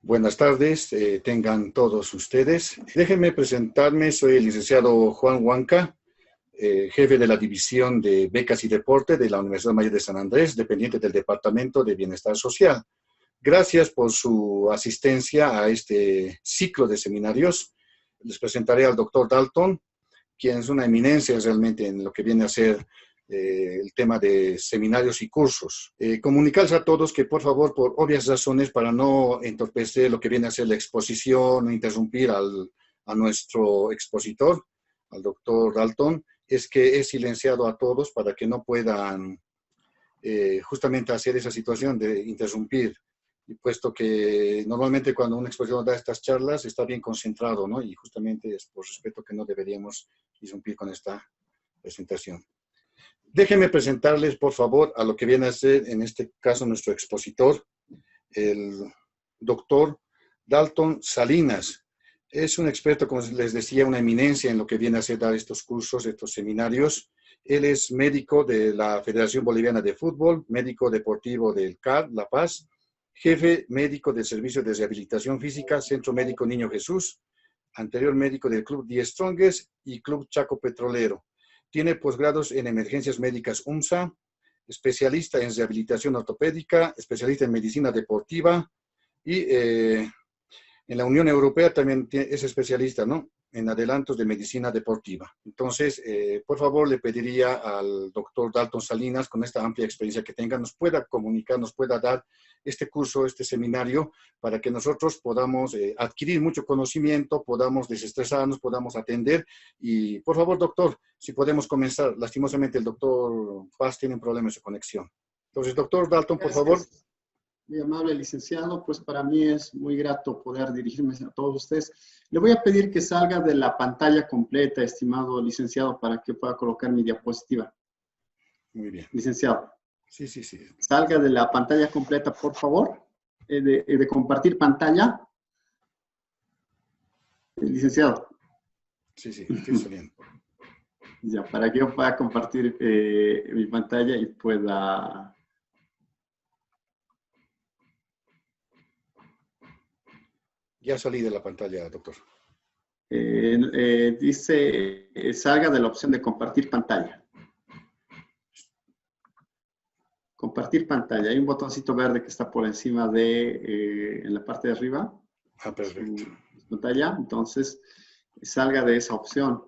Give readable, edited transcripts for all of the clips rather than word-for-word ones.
Buenas tardes, tengan todos ustedes. Déjenme presentarme, soy el licenciado Juan Huanca, jefe de la División de Becas y Deporte de la Universidad Mayor de San Andrés, dependiente del Departamento de Bienestar Social. Gracias por su asistencia a este ciclo de seminarios. Les presentaré al doctor Dalton, quien es una eminencia realmente en lo que viene a ser el tema de seminarios y cursos. Comunicarles a todos que, por favor, por obvias razones, para no entorpecer lo que viene a ser la exposición, no interrumpir a nuestro expositor, al doctor Dalton, es que es silenciado a todos para que no puedan justamente hacer esa situación de interrumpir, y puesto que normalmente cuando un expositor da estas charlas está bien concentrado, ¿no? Y justamente es por respeto que no deberíamos interrumpir con esta presentación. Déjenme presentarles, por favor, a lo que viene a ser, en este caso, nuestro expositor, el doctor Dalton Salinas. Es un experto, como les decía, una eminencia en lo que viene a ser dar estos cursos, estos seminarios. Él es médico de la Federación Boliviana de Fútbol, médico deportivo del CAR, La Paz, jefe médico del Servicio de Rehabilitación Física, Centro Médico Niño Jesús, anterior médico del Club The Strongest y Club Chaco Petrolero. Tiene posgrados en emergencias médicas UMSA, especialista en rehabilitación ortopédica, especialista en medicina deportiva y en la Unión Europea también es especialista, ¿no?, en adelantos de medicina deportiva. Entonces, por favor, le pediría al doctor Dalton Salinas, con esta amplia experiencia que tenga, nos pueda comunicar, nos pueda dar este curso, este seminario, para que nosotros podamos adquirir mucho conocimiento, podamos desestresarnos, podamos atender. Y, por favor, doctor, si podemos comenzar. Lastimosamente, el doctor Paz tiene un problema en su conexión. Entonces, doctor Dalton, por favor. Muy amable, licenciado, pues para mí es muy grato poder dirigirme a todos ustedes. Le voy a pedir que salga de la pantalla completa, estimado licenciado, para que pueda colocar mi diapositiva. Muy bien. Licenciado. Sí. Salga de la pantalla completa, por favor, de compartir pantalla. Licenciado. Sí, estoy saliendo. Ya, para que yo pueda compartir mi pantalla y pueda... Ya salí de la pantalla, doctor. Dice, salga de la opción de compartir pantalla. Compartir pantalla. Hay un botoncito verde que está por encima de, en la parte de arriba. Ah, perfecto. Su pantalla. Entonces, salga de esa opción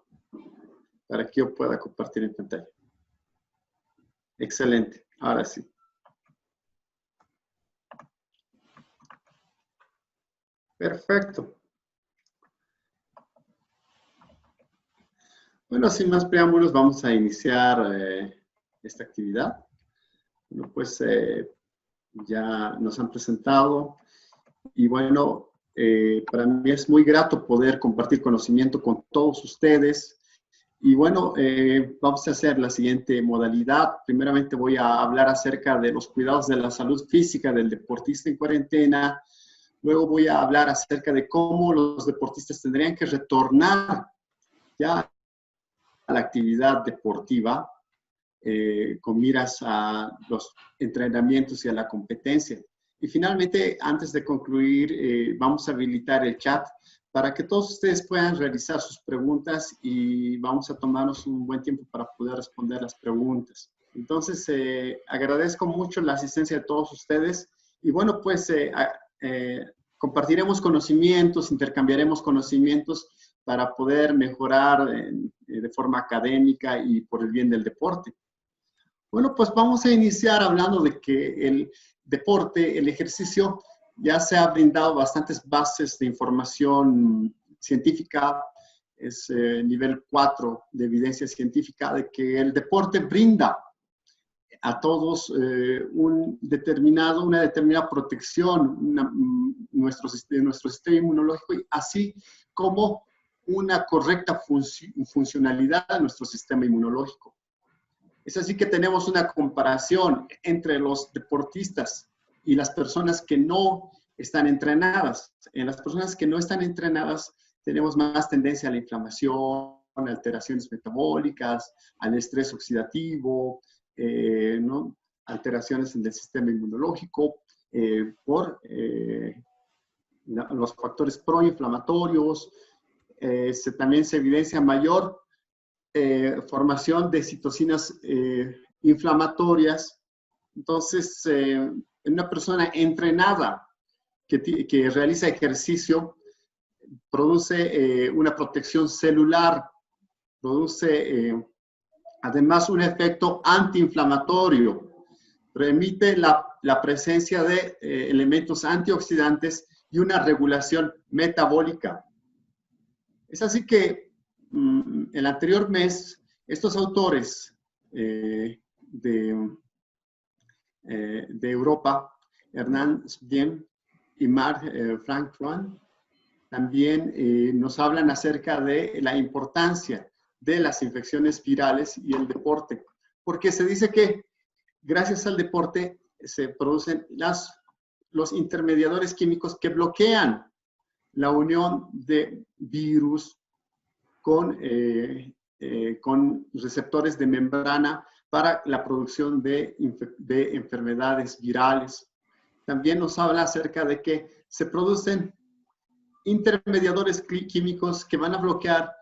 para que yo pueda compartir en pantalla. Excelente. Ahora sí. Perfecto. Bueno, sin más preámbulos, vamos a iniciar esta actividad. Bueno, pues ya nos han presentado y bueno, para mí es muy grato poder compartir conocimiento con todos ustedes. Y bueno, vamos a hacer la siguiente modalidad. Primeramente voy a hablar acerca de los cuidados de la salud física del deportista en cuarentena. Luego voy a hablar acerca de cómo los deportistas tendrían que retornar ya a la actividad deportiva con miras a los entrenamientos y a la competencia. Y finalmente, antes de concluir, vamos a habilitar el chat para que todos ustedes puedan realizar sus preguntas y vamos a tomarnos un buen tiempo para poder responder las preguntas. Entonces, agradezco mucho la asistencia de todos ustedes y bueno, pues compartiremos conocimientos, intercambiaremos conocimientos para poder mejorar de forma académica y por el bien del deporte. Bueno, pues vamos a iniciar hablando de que el deporte, el ejercicio, ya se ha brindado bastantes bases de información científica, es nivel 4 de evidencia científica, de que el deporte brinda a todos una determinada protección nuestro sistema inmunológico, así como una correcta funcionalidad de nuestro sistema inmunológico. Es así que tenemos una comparación entre los deportistas y las personas que no están entrenadas. En las personas que no están entrenadas tenemos más tendencia a la inflamación, a alteraciones metabólicas, al estrés oxidativo, ¿no?, alteraciones en el sistema inmunológico por los factores proinflamatorios. También se evidencia mayor formación de citocinas inflamatorias. Entonces, en una persona entrenada que realiza ejercicio, produce una protección celular, produce además un efecto antiinflamatorio, permite la presencia de elementos antioxidantes y una regulación metabólica. Es así que el anterior mes, estos autores de Europa, Hernán Sbien y Marc Frank-Juan, también nos hablan acerca de la importancia de las infecciones virales y el deporte, porque se dice que gracias al deporte se producen los intermediadores químicos que bloquean la unión de virus con receptores de membrana para la producción de enfermedades virales. También nos habla acerca de que se producen intermediadores químicos que van a bloquear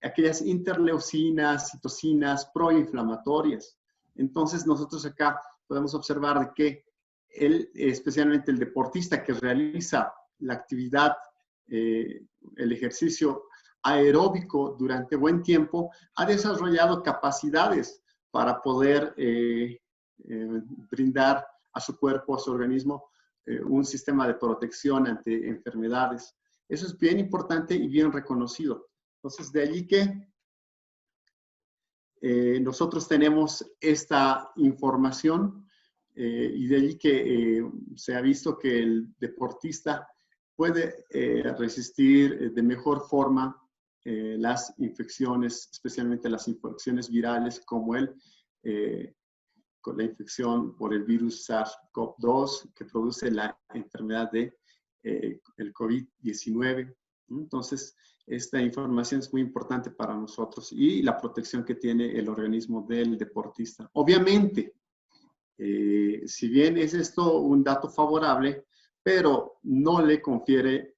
aquellas interleucinas, citocinas proinflamatorias. Entonces nosotros acá podemos observar de que especialmente el deportista que realiza la actividad, el ejercicio aeróbico durante buen tiempo, ha desarrollado capacidades para poder brindar a su cuerpo, a su organismo, un sistema de protección ante enfermedades. Eso es bien importante y bien reconocido. Entonces, de allí que nosotros tenemos esta información y de allí que se ha visto que el deportista puede resistir de mejor forma las infecciones, especialmente las infecciones virales como con la infección por el virus SARS-CoV-2 que produce la enfermedad de el COVID-19. Entonces, esta información es muy importante para nosotros y la protección que tiene el organismo del deportista. Obviamente, si bien es esto un dato favorable, pero no le confiere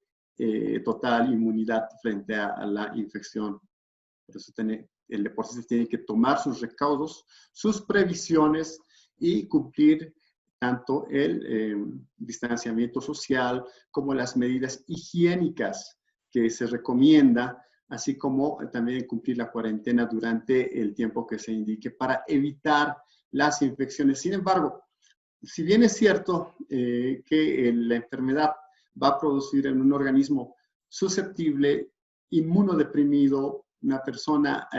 total inmunidad frente a la infección. Por eso el deportista tiene que tomar sus recaudos, sus previsiones y cumplir tanto el distanciamiento social como las medidas higiénicas que se recomienda, así como también cumplir la cuarentena durante el tiempo que se indique para evitar las infecciones. Sin embargo, si bien es cierto que la enfermedad va a producir en un organismo susceptible, inmunodeprimido, una persona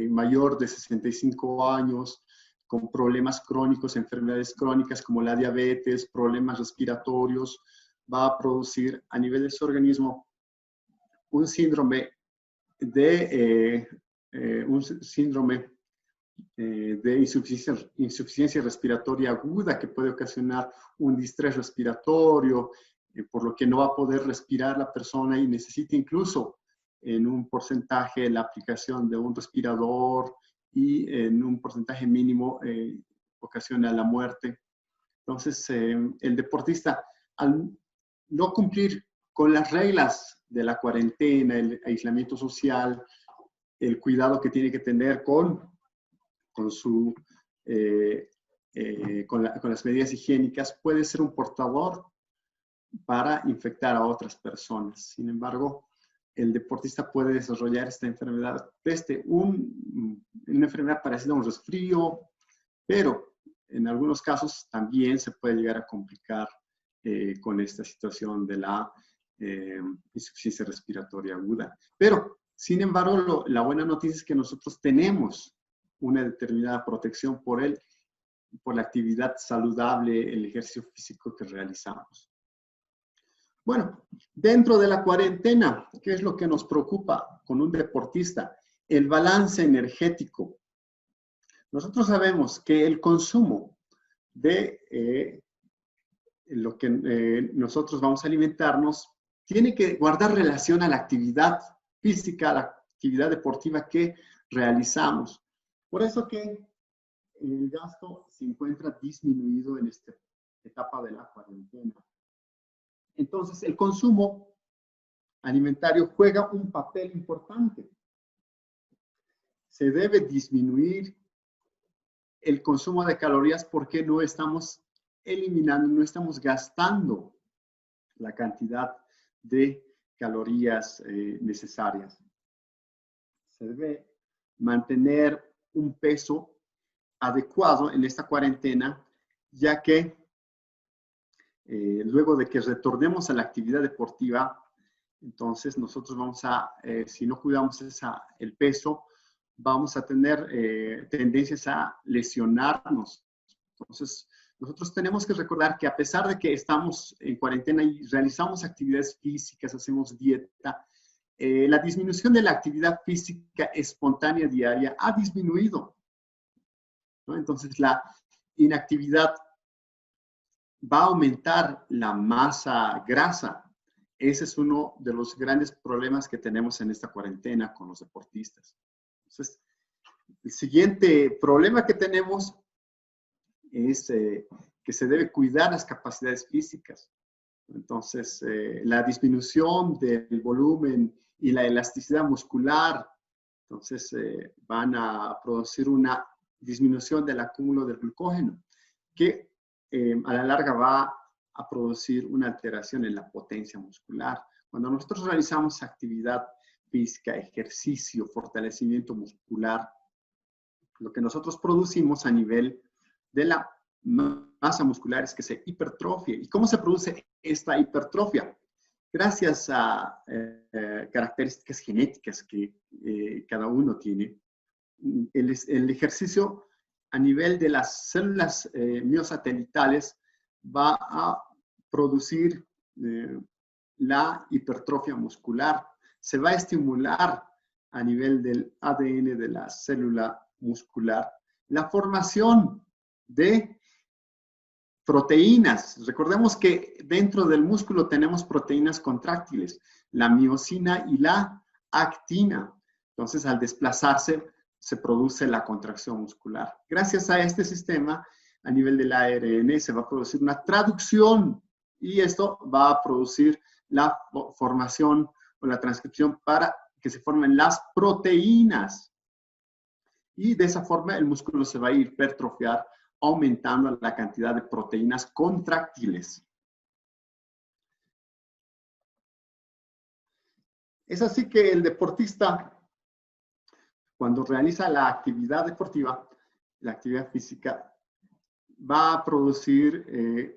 mayor de 65 años, con problemas crónicos, enfermedades crónicas como la diabetes, problemas respiratorios, va a producir a nivel de su organismo un síndrome de insuficiencia respiratoria aguda que puede ocasionar un distrés respiratorio, por lo que no va a poder respirar la persona y necesita incluso en un porcentaje la aplicación de un respirador y en un porcentaje mínimo ocasiona la muerte. Entonces, el deportista, al no cumplir con las reglas de la cuarentena, el aislamiento social, el cuidado que tiene que tener con las medidas higiénicas, puede ser un portador para infectar a otras personas. Sin embargo, el deportista puede desarrollar esta enfermedad desde una enfermedad parecida a un resfrío, pero en algunos casos también se puede llegar a complicar con esta situación de la insuficiencia respiratoria aguda. Pero, sin embargo, la buena noticia es que nosotros tenemos una determinada protección por la actividad saludable, el ejercicio físico que realizamos. Bueno, dentro de la cuarentena, ¿qué es lo que nos preocupa con un deportista? El balance energético. Nosotros sabemos que el consumo de lo que nosotros vamos a alimentarnos tiene que guardar relación a la actividad física, a la actividad deportiva que realizamos. Por eso que el gasto se encuentra disminuido en esta etapa de la cuarentena. Entonces, el consumo alimentario juega un papel importante. Se debe disminuir el consumo de calorías porque no estamos eliminando, no estamos gastando la cantidad de calorías necesarias. Se debe mantener un peso adecuado en esta cuarentena, ya que luego de que retornemos a la actividad deportiva, entonces nosotros vamos a, si no cuidamos el peso, vamos a tener tendencias a lesionarnos. Entonces, nosotros tenemos que recordar que a pesar de que estamos en cuarentena y realizamos actividades físicas, hacemos dieta, la disminución de la actividad física espontánea diaria ha disminuido, ¿no? Entonces, la inactividad va a aumentar la masa grasa. Ese es uno de los grandes problemas que tenemos en esta cuarentena con los deportistas. Entonces, el siguiente problema que tenemos es que se debe cuidar las capacidades físicas. Entonces, la disminución del volumen y la elasticidad muscular, entonces van a producir una disminución del acúmulo del glucógeno, que a la larga va a producir una alteración en la potencia muscular. Cuando nosotros realizamos actividad física, ejercicio, fortalecimiento muscular, lo que nosotros producimos a nivel de la masa muscular es que se hipertrofia. ¿Y cómo se produce esta hipertrofia? Gracias a características genéticas que cada uno tiene. El ejercicio a nivel de las células miosatelitales va a producir la hipertrofia muscular. Se va a estimular a nivel del ADN de la célula muscular la formación de proteínas. Recordemos que dentro del músculo tenemos proteínas contráctiles, la miosina y la actina. Entonces, al desplazarse, se produce la contracción muscular. Gracias a este sistema, a nivel del ARN, se va a producir una traducción y esto va a producir la formación o la transcripción para que se formen las proteínas. Y de esa forma el músculo se va a hipertrofiar, aumentando la cantidad de proteínas contráctiles. Es así que el deportista, cuando realiza la actividad deportiva, la actividad física, va a producir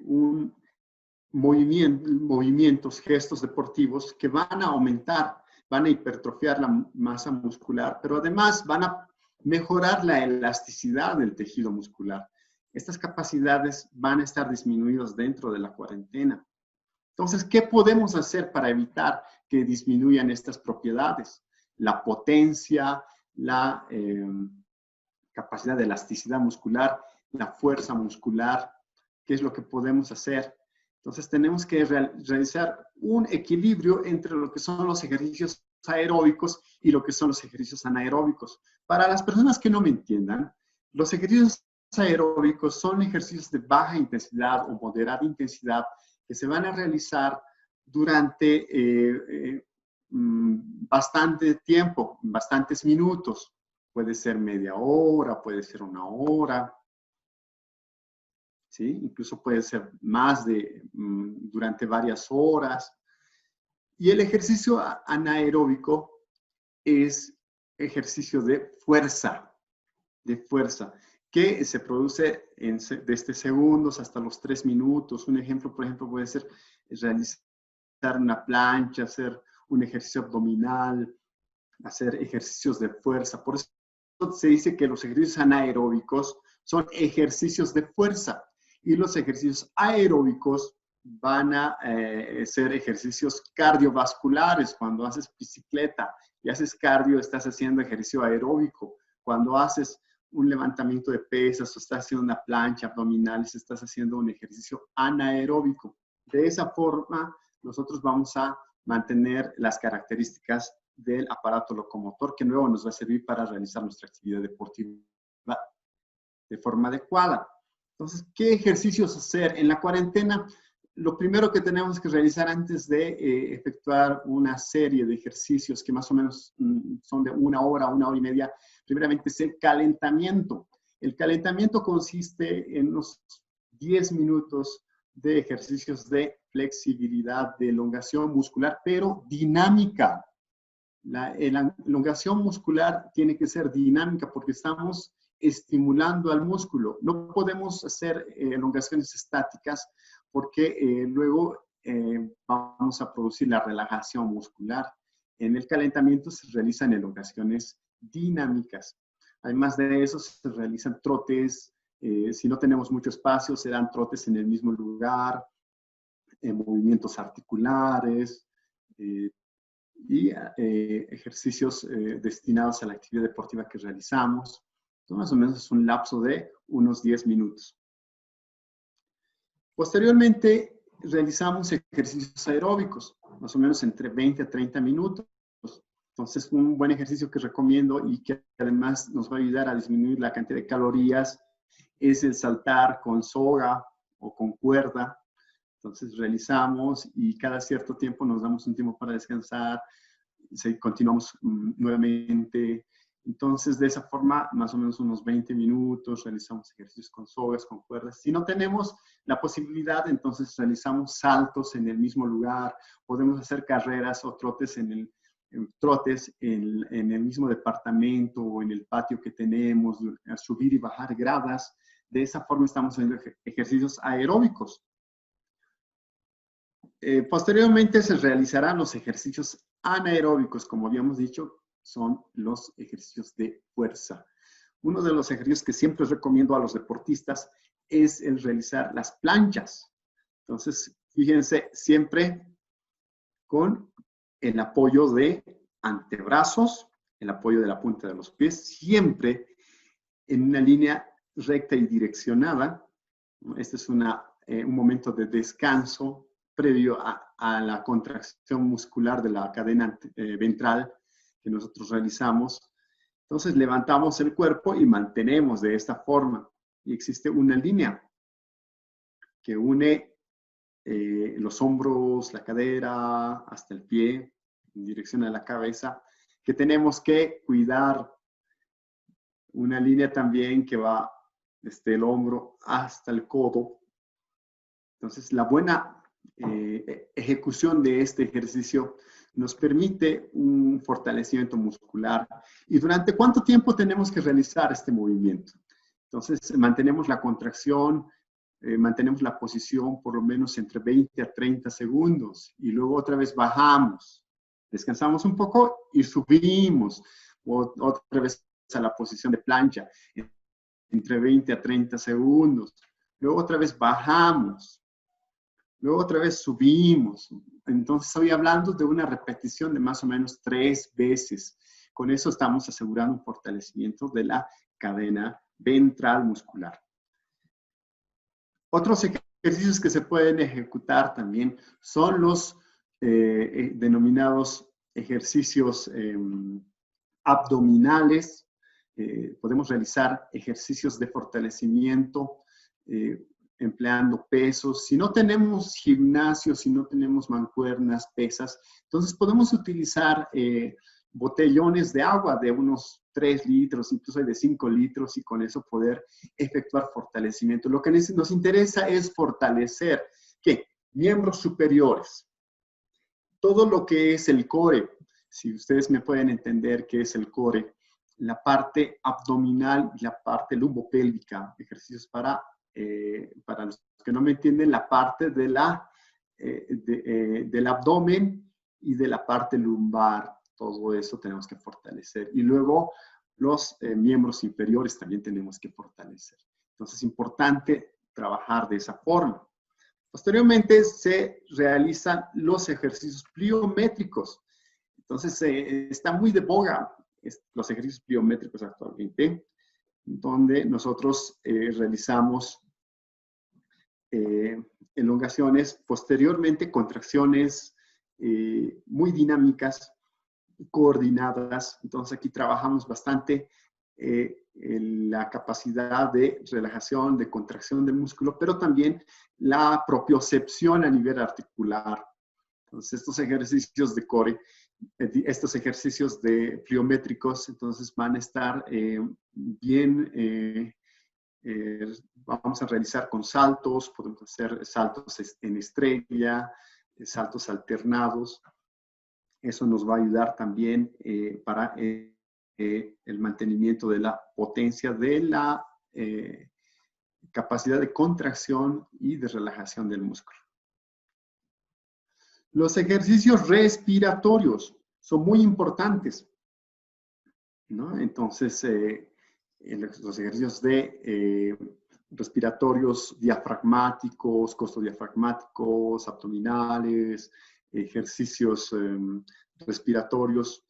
movimientos, gestos deportivos que van a aumentar, van a hipertrofiar la masa muscular, pero además van a mejorar la elasticidad del tejido muscular. Estas capacidades van a estar disminuidas dentro de la cuarentena. Entonces, ¿qué podemos hacer para evitar que disminuyan estas propiedades? La potencia, la capacidad de elasticidad muscular, la fuerza muscular. ¿Qué es lo que podemos hacer? Entonces, tenemos que realizar un equilibrio entre lo que son los ejercicios aeróbicos y lo que son los ejercicios anaeróbicos. Para las personas que no me entiendan, los ejercicios aeróbicos son ejercicios de baja intensidad o moderada intensidad que se van a realizar durante bastante tiempo, bastantes minutos. Puede ser media hora, puede ser una hora, ¿sí? Incluso puede ser más durante varias horas. Y el ejercicio anaeróbico es ejercicio de fuerza, que se produce desde segundos hasta los 3 minutos. Un ejemplo, por ejemplo, puede ser realizar una plancha, hacer un ejercicio abdominal, hacer ejercicios de fuerza. Por eso se dice que los ejercicios anaeróbicos son ejercicios de fuerza y los ejercicios aeróbicos van a ser ejercicios cardiovasculares. Cuando haces bicicleta y haces cardio, estás haciendo ejercicio aeróbico. Cuando haces un levantamiento de pesas o estás haciendo una plancha abdominal, estás haciendo un ejercicio anaeróbico. De esa forma, nosotros vamos a mantener las características del aparato locomotor que luego nos va a servir para realizar nuestra actividad deportiva de forma adecuada. Entonces, ¿qué ejercicios hacer? En la cuarentena, lo primero que tenemos que realizar antes de efectuar una serie de ejercicios que más o menos son de una hora y media, primeramente es el calentamiento. El calentamiento consiste en unos 10 minutos de ejercicios de flexibilidad, de elongación muscular, pero dinámica. La elongación muscular tiene que ser dinámica porque estamos estimulando al músculo. No podemos hacer elongaciones estáticas porque luego vamos a producir la relajación muscular. En el calentamiento se realizan elongaciones dinámicas. Además de eso, se realizan trotes. Si no tenemos mucho espacio, serán trotes en el mismo lugar, movimientos articulares y ejercicios destinados a la actividad deportiva que realizamos. Entonces, más o menos es un lapso de unos 10 minutos. Posteriormente, realizamos ejercicios aeróbicos, más o menos entre 20 a 30 minutos. Entonces, un buen ejercicio que recomiendo y que además nos va a ayudar a disminuir la cantidad de calorías es el saltar con soga o con cuerda. Entonces, realizamos y cada cierto tiempo nos damos un tiempo para descansar, continuamos nuevamente. Entonces, de esa forma, más o menos unos 20 minutos, realizamos ejercicios con sogas, con cuerdas. Si no tenemos la posibilidad, entonces realizamos saltos en el mismo lugar, podemos hacer carreras o trotes en el mismo departamento o en el patio que tenemos, subir y bajar gradas. De esa forma estamos haciendo ejercicios aeróbicos. Posteriormente se realizarán los ejercicios anaeróbicos, como habíamos dicho, son los ejercicios de fuerza. Uno de los ejercicios que siempre recomiendo a los deportistas es el realizar las planchas. Entonces, fíjense, siempre con el apoyo de antebrazos, el apoyo de la punta de los pies, siempre en una línea recta y direccionada. Este es un momento de descanso previo a la contracción muscular de la cadena ventral que nosotros realizamos. Entonces levantamos el cuerpo y mantenemos de esta forma. Y existe una línea que une los hombros, la cadera, hasta el pie, en dirección a la cabeza, que tenemos que cuidar. Una línea también que va desde el hombro hasta el codo. Entonces, la buena ejecución de este ejercicio nos permite un fortalecimiento muscular. ¿Y durante cuánto tiempo tenemos que realizar este movimiento? Entonces, mantenemos la contracción, mantenemos la posición por lo menos entre 20 a 30 segundos y luego otra vez bajamos, descansamos un poco y subimos, otra vez a la posición de plancha, entre 20 a 30 segundos. Luego otra vez bajamos. Luego otra vez subimos. Entonces estoy hablando de una repetición de más o menos 3 veces. Con eso estamos asegurando un fortalecimiento de la cadena ventral muscular. Otros ejercicios que se pueden ejecutar también son los denominados ejercicios abdominales. Podemos realizar ejercicios de fortalecimiento empleando pesos. Si no tenemos gimnasio, si no tenemos mancuernas, pesas, entonces podemos utilizar botellones de agua de unos 3 litros, incluso de 5 litros, y con eso poder efectuar fortalecimiento. Lo que nos interesa es fortalecer, ¿qué? Miembros superiores. Todo lo que es el core, si ustedes me pueden entender qué es el core, la parte abdominal y la parte lumbopélvica, ejercicios para los que no me entienden, la parte de del abdomen y de la parte lumbar, todo eso tenemos que fortalecer. Y luego los miembros inferiores también tenemos que fortalecer. Entonces es importante trabajar de esa forma. Posteriormente se realizan los ejercicios pliométricos. Entonces está muy de boga los ejercicios pliométricos actualmente, donde nosotros realizamos elongaciones, posteriormente contracciones muy dinámicas, coordinadas. Entonces aquí trabajamos bastante la capacidad de relajación, de contracción del músculo, pero también la propiocepción a nivel articular. Entonces, estos ejercicios de core, estos ejercicios de pliométricos, entonces van a estar bien, vamos a realizar con saltos, podemos hacer saltos en estrella, saltos alternados. Eso nos va a ayudar también para el mantenimiento de la potencia de la capacidad de contracción y de relajación del músculo. Los ejercicios respiratorios son muy importantes, ¿no? Entonces, los ejercicios de respiratorios diafragmáticos, costodiafragmáticos, abdominales, ejercicios respiratorios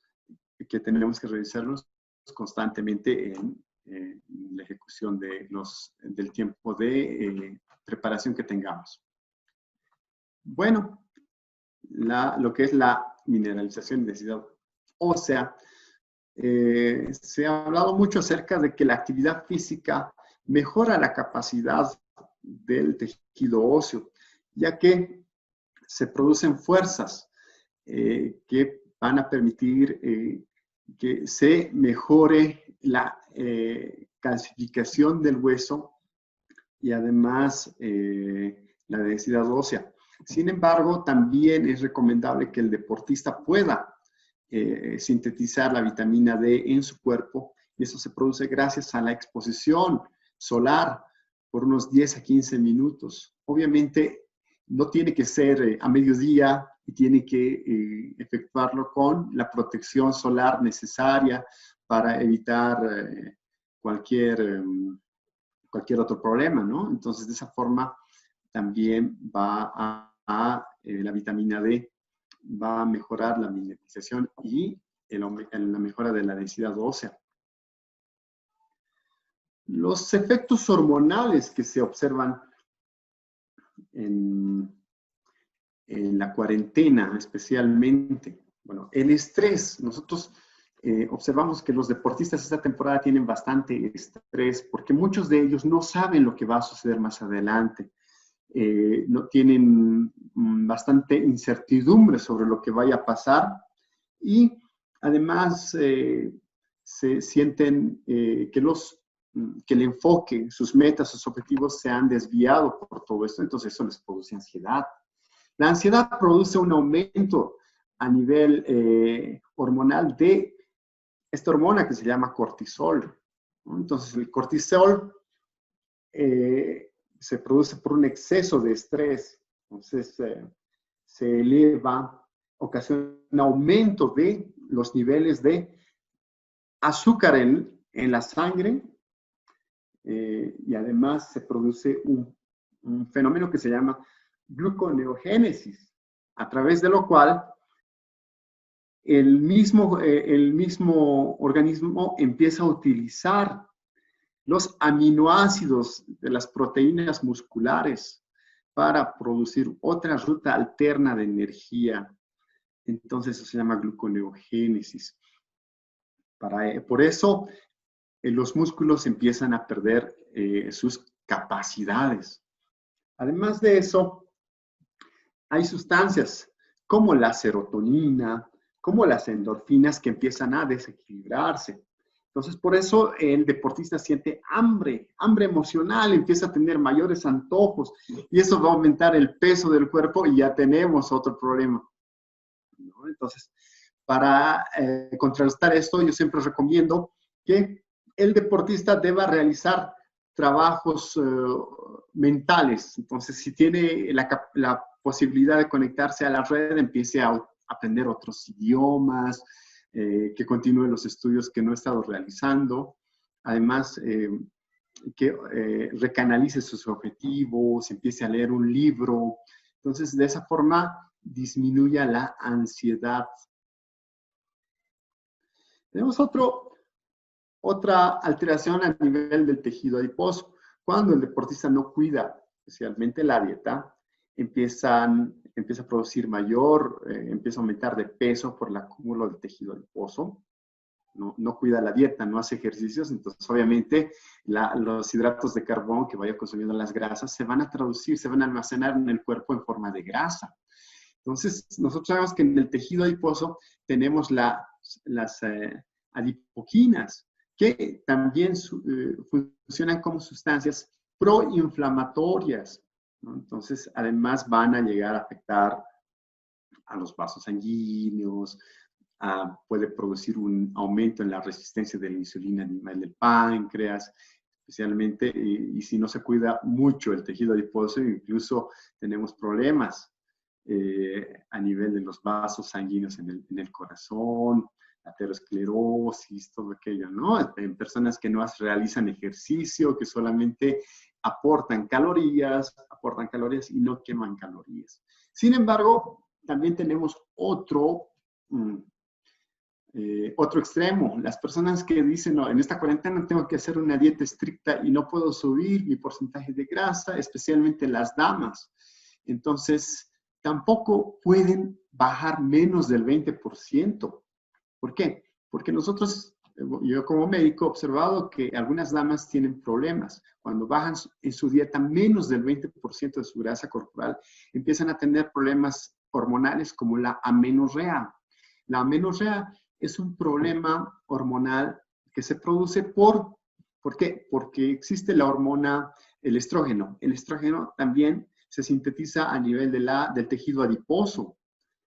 que tenemos que realizarlos constantemente en la ejecución del tiempo de preparación que tengamos. Bueno, lo que es la mineralización de densidad ósea, se ha hablado mucho acerca de que la actividad física mejora la capacidad del tejido óseo, ya que se producen fuerzas que van a permitir que se mejore la calcificación del hueso y además la densidad ósea. Sin embargo, también es recomendable que el deportista pueda sintetizar la vitamina D en su cuerpo, y eso se produce gracias a la exposición solar por unos 10 a 15 minutos. Obviamente, no tiene que ser a mediodía y tiene que efectuarlo con la protección solar necesaria para evitar cualquier otro problema, ¿no? Entonces, de esa forma también va la vitamina D va a mejorar la mineralización y la mejora de la densidad ósea. Los efectos hormonales que se observan en la cuarentena especialmente, bueno, el estrés. Nosotros observamos que los deportistas esta temporada tienen bastante estrés porque muchos de ellos no saben lo que va a suceder más adelante. No tienen bastante incertidumbre sobre lo que vaya a pasar y además se sienten que el enfoque, sus metas, sus objetivos se han desviado por todo esto, entonces eso les produce ansiedad. La ansiedad produce un aumento a nivel hormonal de esta hormona que se llama cortisol, ¿no? Entonces el cortisol se produce por un exceso de estrés, entonces se eleva, ocasiona un aumento de los niveles de azúcar en la sangre y además se produce un fenómeno que se llama gluconeogénesis, a través de lo cual el mismo organismo empieza a utilizar los aminoácidos de las proteínas musculares para producir otra ruta alterna de energía. Entonces eso se llama gluconeogénesis. Por eso los músculos empiezan a perder sus capacidades. Además de eso, hay sustancias como la serotonina, como las endorfinas que empiezan a desequilibrarse. Entonces, por eso el deportista siente hambre emocional, empieza a tener mayores antojos y eso va a aumentar el peso del cuerpo y ya tenemos otro problema, ¿no? Entonces, para contrarrestar esto, yo siempre recomiendo que el deportista deba realizar trabajos mentales. Entonces, si tiene la posibilidad de conectarse a la red, empiece a aprender otros idiomas, que continúe los estudios que no he estado realizando. Además, que recanalice sus objetivos, empiece a leer un libro. Entonces, de esa forma, disminuya la ansiedad. Tenemos otra alteración a nivel del tejido adiposo. Cuando el deportista no cuida especialmente la dieta, empieza a producir empieza a aumentar de peso por el acúmulo del tejido adiposo. no cuida la dieta, no hace ejercicios, entonces obviamente los hidratos de carbono que vaya consumiendo las grasas se van a traducir, se van a almacenar en el cuerpo en forma de grasa. Entonces, nosotros sabemos que en el tejido adiposo tenemos las adipoquinas, que también funcionan como sustancias proinflamatorias, ¿no? Entonces, además van a llegar a afectar a los vasos sanguíneos, puede producir un aumento en la resistencia de la insulina a nivel del páncreas, especialmente, y si no se cuida mucho el tejido adiposo, incluso tenemos problemas a nivel de los vasos sanguíneos en el corazón, aterosclerosis, todo aquello, ¿no? En personas que no realizan ejercicio, que solamente aportan calorías y no queman calorías. Sin embargo, también tenemos otro extremo. Las personas que dicen, no, en esta cuarentena tengo que hacer una dieta estricta y no puedo subir mi porcentaje de grasa, especialmente las damas. Entonces, tampoco pueden bajar menos del 20%. ¿Por qué? Porque yo como médico he observado que algunas damas tienen problemas. Cuando bajan en su dieta menos del 20% de su grasa corporal, empiezan a tener problemas hormonales como la amenorrea. La amenorrea es un problema hormonal que se produce ¿por qué? Porque existe la hormona, el estrógeno. El estrógeno también se sintetiza a nivel del tejido adiposo.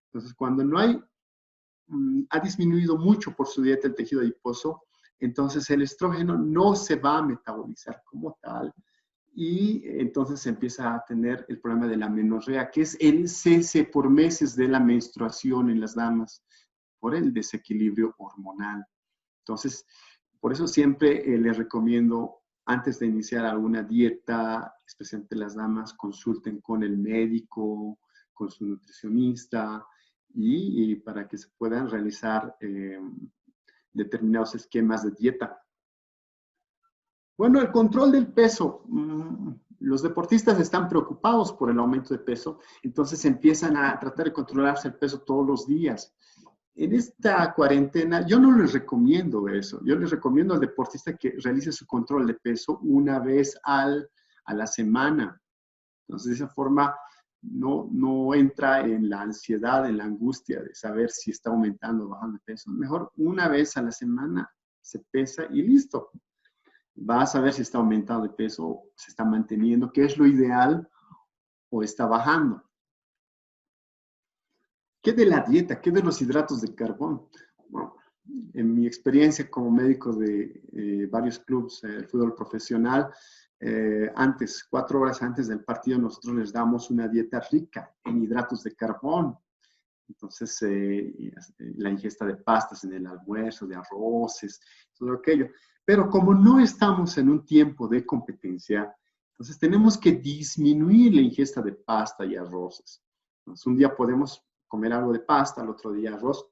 Entonces, cuando ha disminuido mucho por su dieta el tejido adiposo, entonces el estrógeno no se va a metabolizar como tal y entonces se empieza a tener el problema de la amenorrea, que es el cese por meses de la menstruación en las damas por el desequilibrio hormonal. Entonces, por eso siempre les recomiendo, antes de iniciar alguna dieta, especialmente las damas, consulten con el médico, con su nutricionista, y para que se puedan realizar determinados esquemas de dieta. Bueno, el control del peso. Los deportistas están preocupados por el aumento de peso, entonces empiezan a tratar de controlarse el peso todos los días. En esta cuarentena, yo no les recomiendo eso. Yo les recomiendo al deportista que realice su control de peso una vez a la semana. Entonces, de esa forma, no entra en la ansiedad, en la angustia de saber si está aumentando o bajando de peso. Mejor una vez a la semana se pesa y listo. Va a saber si está aumentando de peso o se está manteniendo, qué es lo ideal o está bajando. ¿Qué de la dieta? ¿Qué de los hidratos de carbono? Bueno, en mi experiencia como médico de varios clubes de fútbol profesional, 4 horas antes del partido, nosotros les damos una dieta rica en hidratos de carbono. Entonces, la ingesta de pastas en el almuerzo, de arroces, todo aquello. Pero como no estamos en un tiempo de competencia, entonces tenemos que disminuir la ingesta de pasta y arroces. Entonces, un día podemos comer algo de pasta, al otro día arroz.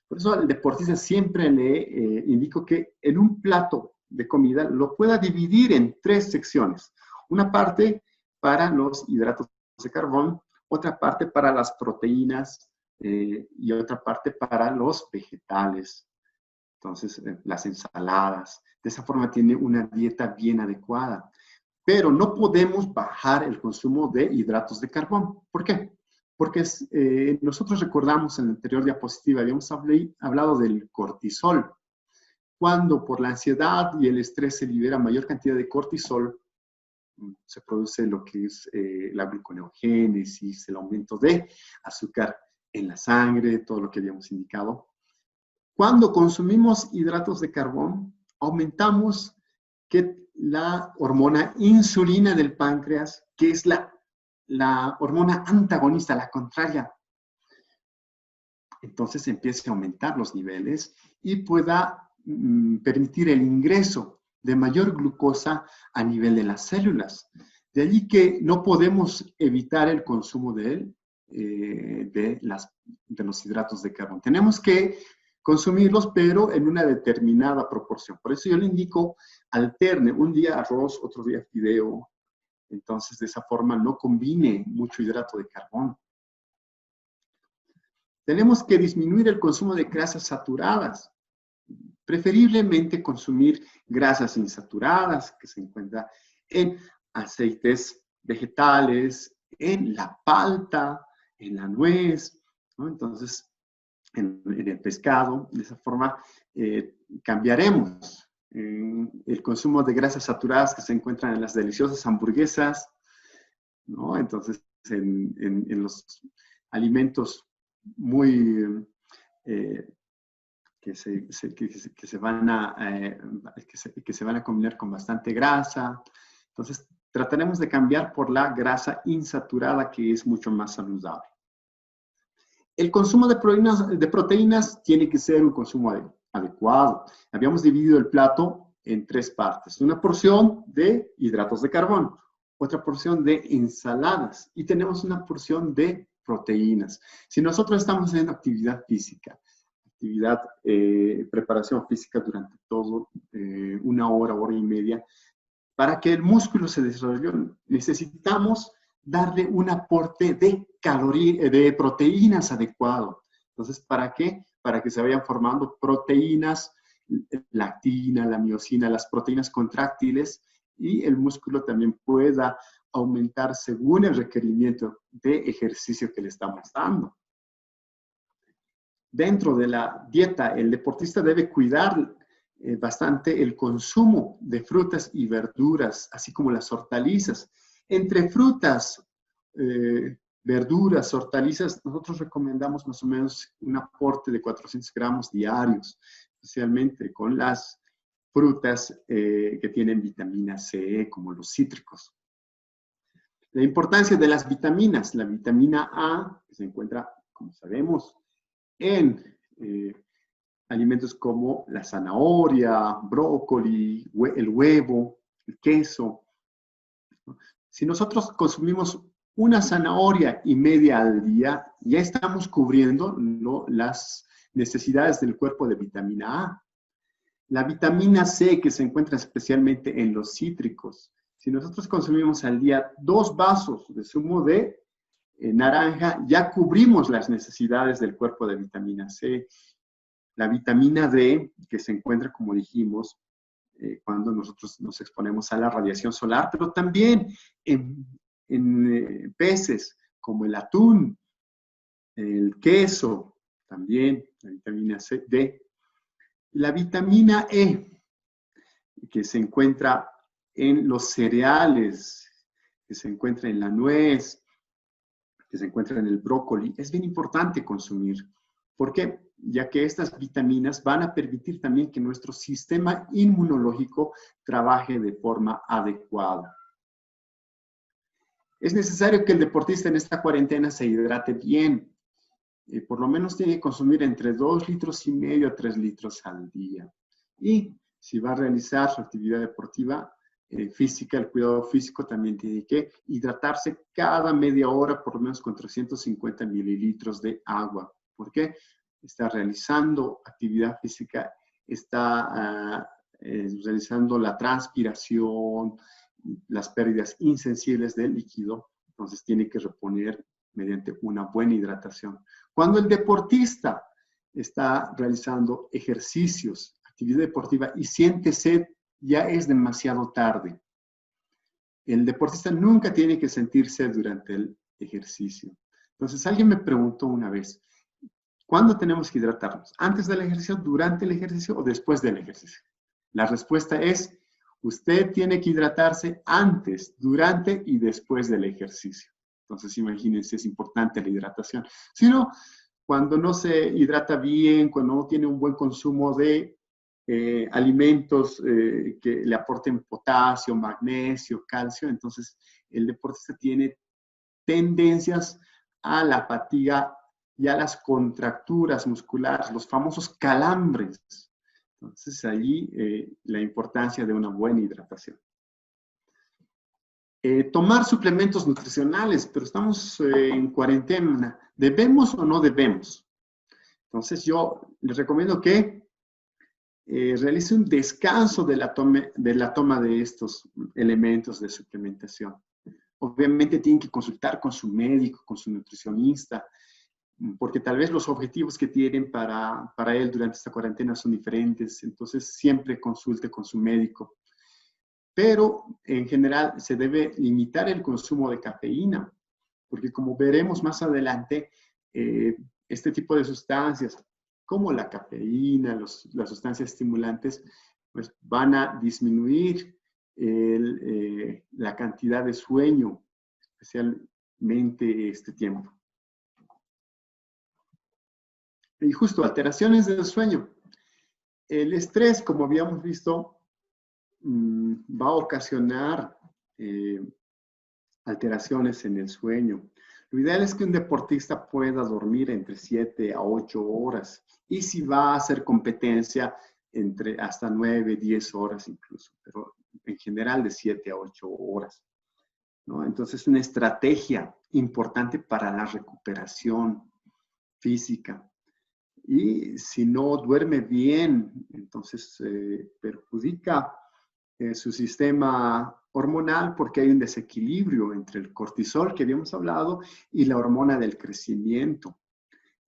Por eso al deportista siempre le indico que en un plato de comida lo pueda dividir en 3 secciones. Una parte para los hidratos de carbono, otra parte para las proteínas y otra parte para los vegetales. Entonces, las ensaladas. De esa forma tiene una dieta bien adecuada. Pero no podemos bajar el consumo de hidratos de carbono. ¿Por qué? Porque nosotros recordamos en la anterior diapositiva, habíamos hablado del cortisol. Cuando por la ansiedad y el estrés se libera mayor cantidad de cortisol, se produce lo que es la gluconeogénesis, el aumento de azúcar en la sangre, todo lo que habíamos indicado. Cuando consumimos hidratos de carbono, aumentamos la hormona insulina del páncreas, que es la hormona antagonista, la contraria. Entonces empieza a aumentar los niveles y pueda permitir el ingreso de mayor glucosa a nivel de las células. De allí que no podemos evitar el consumo de los hidratos de carbono. Tenemos que consumirlos, pero en una determinada proporción. Por eso yo le indico alterne, un día arroz, otro día fideo. Entonces, de esa forma no combine mucho hidrato de carbono. Tenemos que disminuir el consumo de grasas saturadas. Preferiblemente consumir grasas insaturadas que se encuentran en aceites vegetales, en la palta, en la nuez, ¿no? Entonces, en el pescado. De esa forma, cambiaremos el consumo de grasas saturadas que se encuentran en las deliciosas hamburguesas, ¿no? Entonces, en los alimentos muy que se van a combinar con bastante grasa. Entonces, trataremos de cambiar por la grasa insaturada, que es mucho más saludable. El consumo de proteínas tiene que ser un consumo adecuado. Habíamos dividido el plato en 3 partes. Una porción de hidratos de carbono, otra porción de ensaladas y tenemos una porción de proteínas. Si nosotros estamos haciendo actividad física, preparación física durante todo, 1 hora, hora y media, para que el músculo se desarrolle, necesitamos darle un aporte de proteínas adecuado. Entonces, ¿para qué? Para que se vayan formando proteínas, la actina, la miosina, las proteínas contráctiles, y el músculo también pueda aumentar según el requerimiento de ejercicio que le estamos dando. Dentro de la dieta, el deportista debe cuidar bastante el consumo de frutas y verduras, así como las hortalizas. Entre frutas, verduras, hortalizas, nosotros recomendamos más o menos un aporte de 400 gramos diarios, especialmente con las frutas que tienen vitamina C, como los cítricos. La importancia de las vitaminas. La vitamina A, que se encuentra, como sabemos, en alimentos como la zanahoria, brócoli, el huevo, el queso. Si nosotros consumimos una zanahoria y media al día, ya estamos cubriendo las necesidades del cuerpo de vitamina A. La vitamina C, que se encuentra especialmente en los cítricos. Si nosotros consumimos al día 2 vasos de zumo de naranja, ya cubrimos las necesidades del cuerpo de vitamina C. La vitamina D, que se encuentra, como dijimos, cuando nosotros nos exponemos a la radiación solar, pero también en peces como el atún, el queso, también la vitamina C, D. La vitamina E, que se encuentra en los cereales, que se encuentra en la nuez, que se encuentra en el brócoli, es bien importante consumir. ¿Por qué? Ya que estas vitaminas van a permitir también que nuestro sistema inmunológico trabaje de forma adecuada. Es necesario que el deportista en esta cuarentena se hidrate bien. Por lo menos tiene que consumir entre 2,5 litros a 3 litros al día. Y si va a realizar su actividad deportiva física, el cuidado físico, también tiene que hidratarse cada media hora, por lo menos con 350 mililitros de agua. ¿Por qué? Está realizando actividad física, está realizando la transpiración, las pérdidas insensibles del líquido, entonces tiene que reponer mediante una buena hidratación. Cuando el deportista está realizando ejercicios, actividad deportiva y siente sed, ya es demasiado tarde. El deportista nunca tiene que sentir sed durante el ejercicio. Entonces, alguien me preguntó una vez, ¿cuándo tenemos que hidratarnos? ¿Antes del ejercicio, durante el ejercicio o después del ejercicio? La respuesta es, usted tiene que hidratarse antes, durante y después del ejercicio. Entonces, imagínense, es importante la hidratación. Si no, cuando no se hidrata bien, cuando no tiene un buen consumo de alimentos que le aporten potasio, magnesio, calcio, entonces el deportista tiene tendencias a la fatiga y a las contracturas musculares, los famosos calambres. Entonces, allí la importancia de una buena hidratación. Tomar suplementos nutricionales, pero estamos en cuarentena. ¿Debemos o no debemos? Entonces, yo les recomiendo que realice un descanso de la toma de estos elementos de suplementación. Obviamente tienen que consultar con su médico, con su nutricionista, porque tal vez los objetivos que tienen para él durante esta cuarentena son diferentes, entonces siempre consulte con su médico. Pero en general se debe limitar el consumo de cafeína, porque como veremos más adelante, este tipo de sustancias, como la cafeína, las sustancias estimulantes, pues van a disminuir la cantidad de sueño, especialmente este tiempo. Y justo, alteraciones del sueño. El estrés, como habíamos visto, va a ocasionar alteraciones en el sueño. Lo ideal es que un deportista pueda dormir entre 7 a 8 horas. Y si va a hacer competencia, entre hasta 9, 10 horas incluso. Pero en general de 7 a 8 horas, ¿no? Entonces, una estrategia importante para la recuperación física. Y si no duerme bien, entonces perjudica su sistema hormonal porque hay un desequilibrio entre el cortisol que habíamos hablado y la hormona del crecimiento.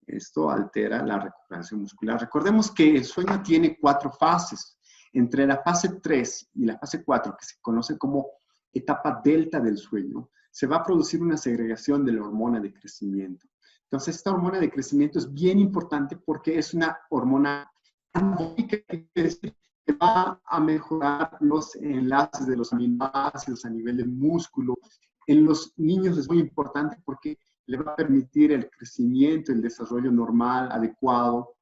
Esto altera la recuperación muscular. Recordemos que el sueño tiene 4 fases. Entre la fase 3 y la fase 4, que se conoce como etapa delta del sueño, se va a producir una segregación de la hormona de crecimiento. Entonces, esta hormona de crecimiento es bien importante porque es una hormona que va a mejorar los enlaces de los aminoácidos a nivel del músculo. En los niños es muy importante porque le va a permitir el crecimiento, el desarrollo normal, adecuado.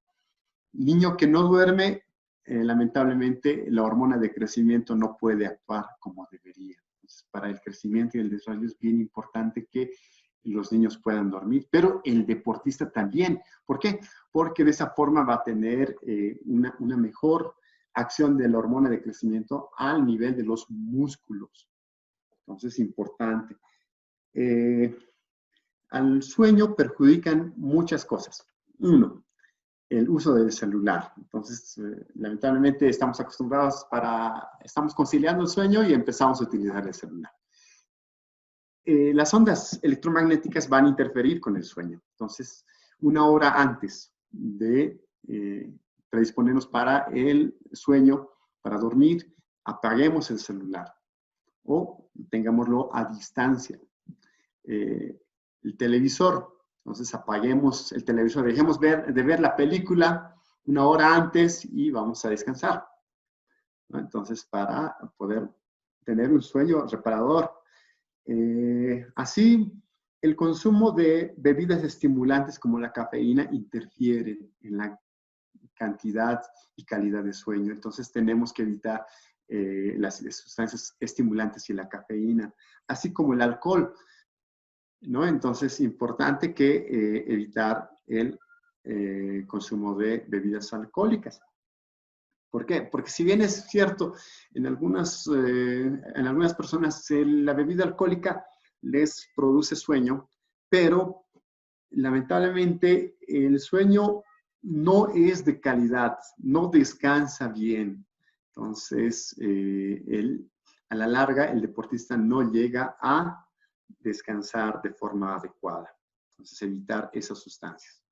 Niño que no duerme, lamentablemente, la hormona de crecimiento no puede actuar como debería. Entonces, para el crecimiento y el desarrollo es bien importante que los niños puedan dormir, pero el deportista también. ¿Por qué? Porque de esa forma va a tener una mejor acción de la hormona de crecimiento al nivel de los músculos. Entonces, importante. Al sueño perjudican muchas cosas. Uno, el uso del celular. Entonces, lamentablemente estamos acostumbrados estamos conciliando el sueño y empezamos a utilizar el celular. Las ondas electromagnéticas van a interferir con el sueño. Entonces, 1 hora antes de predisponernos para el sueño, para dormir, apaguemos el celular o tengámoslo a distancia. El televisor, entonces apaguemos el televisor, dejemos de ver la película 1 hora antes y vamos a descansar, ¿no? Entonces, para poder tener un sueño reparador. Así, el consumo de bebidas estimulantes como la cafeína interfiere en la cantidad y calidad de sueño. Entonces, tenemos que evitar las sustancias estimulantes y la cafeína, así como el alcohol, ¿no? Entonces, importante que evitar el consumo de bebidas alcohólicas. ¿Por qué? Porque si bien es cierto, en algunas personas la bebida alcohólica les produce sueño, pero lamentablemente el sueño no es de calidad, no descansa bien. Entonces, a la larga, el deportista no llega a descansar de forma adecuada. Entonces, evitar esas sustancias.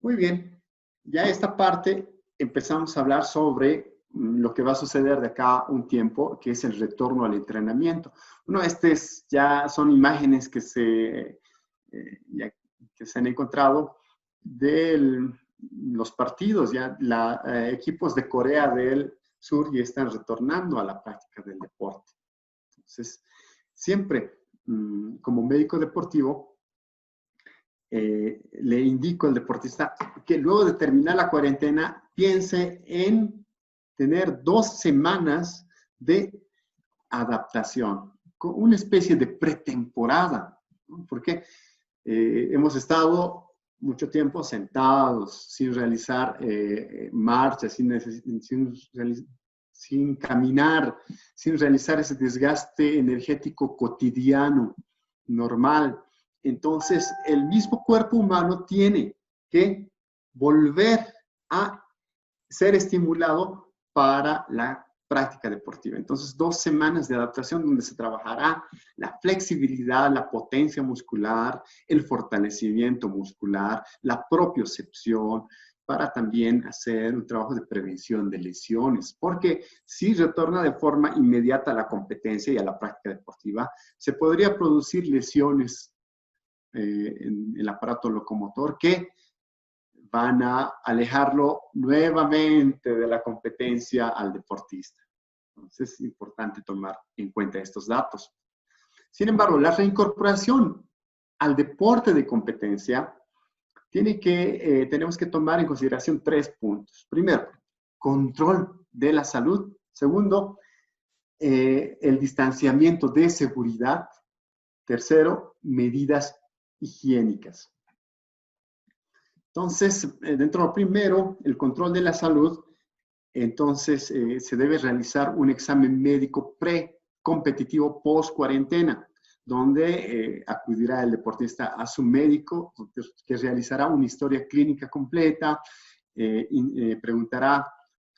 Muy bien, ya esta parte empezamos a hablar sobre lo que va a suceder de acá a un tiempo, que es el retorno al entrenamiento. Bueno, ya son imágenes que se han encontrado de los partidos. Ya equipos de Corea del Sur ya están retornando a la práctica del deporte. Entonces, siempre como médico deportivo, le indico al deportista que luego de terminar la cuarentena piense en tener 2 semanas de adaptación, con una especie de pretemporada, ¿no? Porque hemos estado mucho tiempo sentados, sin realizar marchas, sin caminar, sin realizar ese desgaste energético cotidiano, normal. Entonces, el mismo cuerpo humano tiene que volver a ser estimulado para la práctica deportiva. Entonces, 2 semanas de adaptación donde se trabajará la flexibilidad, la potencia muscular, el fortalecimiento muscular, la propiocepción, para también hacer un trabajo de prevención de lesiones. Porque si retorna de forma inmediata a la competencia y a la práctica deportiva, se podría producir lesiones en el aparato locomotor que van a alejarlo nuevamente de la competencia al deportista. Entonces es importante tomar en cuenta estos datos. Sin embargo, la reincorporación al deporte de competencia tenemos que tomar en consideración 3 puntos. Primero, control de la salud. Segundo, el distanciamiento de seguridad. Tercero, medidas higiénicas. Entonces, dentro de lo primero, el control de la salud, entonces se debe realizar un examen médico pre-competitivo post-cuarentena, donde acudirá el deportista a su médico, que realizará una historia clínica completa, preguntará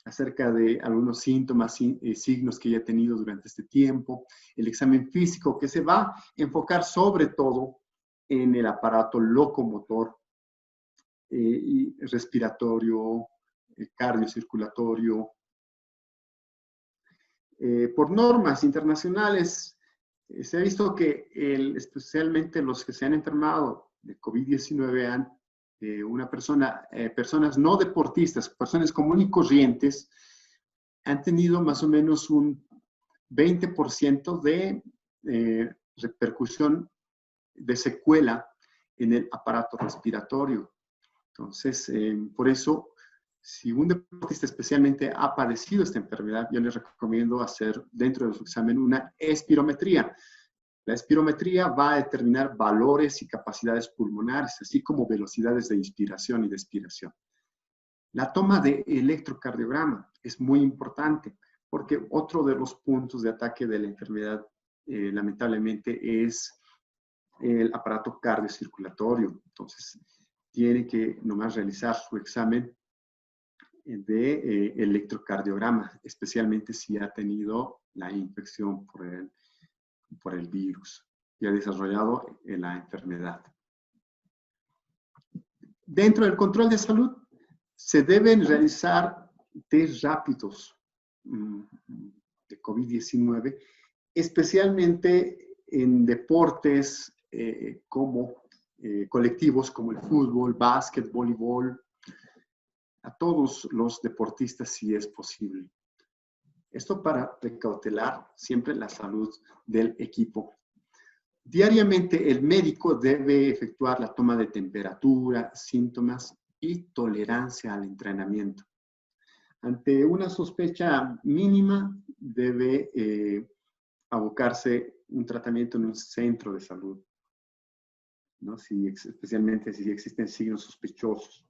acerca de algunos síntomas y signos que haya tenido durante este tiempo, el examen físico que se va a enfocar sobre todo en el aparato locomotor y respiratorio, cardiocirculatorio. Por normas internacionales, se ha visto que especialmente los que se han enfermado de COVID-19 personas no deportistas, personas comunes y corrientes, han tenido más o menos un 20% de repercusión de secuela en el aparato respiratorio. Entonces, por eso, si un deportista especialmente ha padecido esta enfermedad, yo les recomiendo hacer dentro de su examen una espirometría. La espirometría va a determinar valores y capacidades pulmonares, así como velocidades de inspiración y de expiración. La toma de electrocardiograma es muy importante, porque otro de los puntos de ataque de la enfermedad, lamentablemente, es el aparato cardiocirculatorio. Entonces, tiene que nomás realizar su examen de electrocardiograma, especialmente si ha tenido la infección por el virus y ha desarrollado la enfermedad. Dentro del control de salud, se deben realizar test rápidos de COVID-19, especialmente en deportes colectivos como el fútbol, básquet, voleibol, a todos los deportistas si es posible. Esto para precautelar siempre la salud del equipo. Diariamente el médico debe efectuar la toma de temperatura, síntomas y tolerancia al entrenamiento. Ante una sospecha mínima debe abocarse un tratamiento en un centro de salud, ¿no? Especialmente si existen signos sospechosos.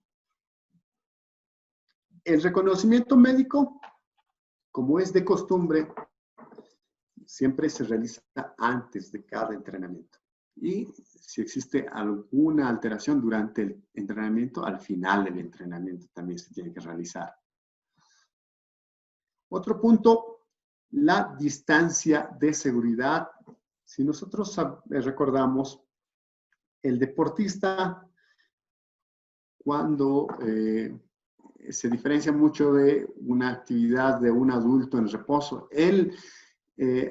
El reconocimiento médico, como es de costumbre, siempre se realiza antes de cada entrenamiento. Y si existe alguna alteración durante el entrenamiento, al final del entrenamiento también se tiene que realizar. Otro punto, la distancia de seguridad. Si nosotros recordamos, el deportista, cuando se diferencia mucho de una actividad de un adulto en reposo, el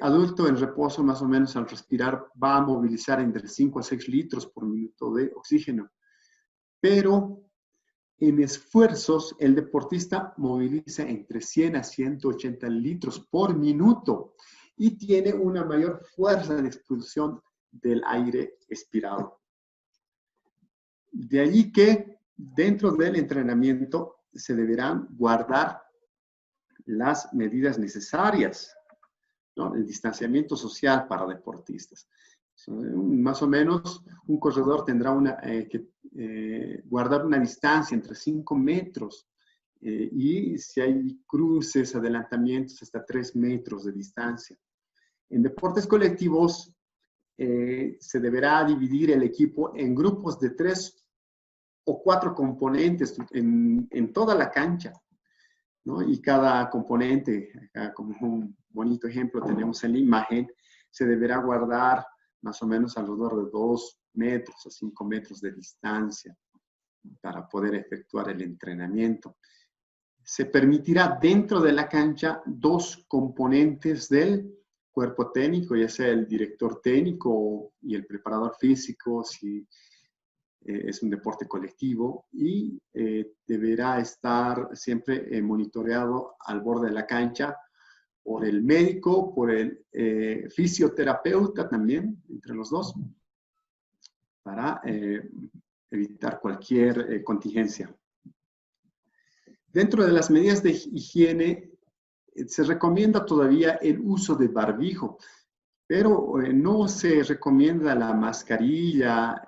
adulto en reposo más o menos al respirar va a movilizar entre 5 a 6 litros por minuto de oxígeno. Pero en esfuerzos, el deportista moviliza entre 100 a 180 litros por minuto y tiene una mayor fuerza de expulsión del aire expirado. De allí que dentro del entrenamiento se deberán guardar las medidas necesarias, ¿no? El distanciamiento social para deportistas. Más o menos un corredor tendrá que guardar una distancia entre 5 metros y si hay cruces, adelantamientos, hasta 3 metros de distancia. En deportes colectivos se deberá dividir el equipo en grupos de 3 o 4 componentes en toda la cancha. ¿no? Y cada componente, acá como un bonito ejemplo tenemos en la imagen, se deberá guardar más o menos alrededor de 2 metros a 5 metros de distancia para poder efectuar el entrenamiento. Se permitirá dentro de la cancha 2 componentes del cuerpo técnico, ya sea el director técnico y el preparador físico, si es un deporte colectivo, y deberá estar siempre monitoreado al borde de la cancha por el médico, por el fisioterapeuta también, entre los dos, para evitar cualquier contingencia. Dentro de las medidas de higiene, se recomienda todavía el uso de barbijo, pero no se recomienda la mascarilla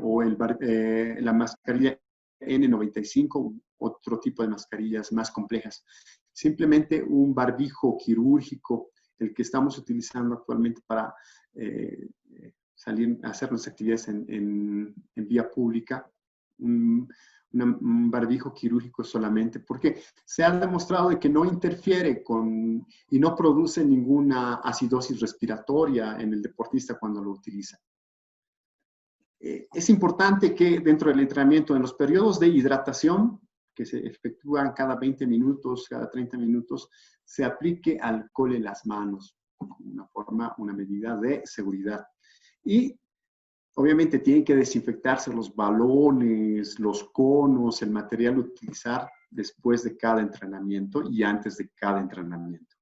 o la mascarilla N95, otro tipo de mascarillas más complejas. Simplemente un barbijo quirúrgico, el que estamos utilizando actualmente para salir a hacer nuestras actividades en vía pública, un barbijo quirúrgico solamente, porque se ha demostrado de que no interfiere con y no produce ninguna acidosis respiratoria en el deportista cuando lo utiliza. Es importante que dentro del entrenamiento, en los periodos de hidratación, que se efectúan cada 20 minutos, cada 30 minutos, se aplique alcohol en las manos, una medida de seguridad. Y obviamente tienen que desinfectarse los balones, los conos, el material a utilizar después de cada entrenamiento y antes de cada entrenamiento.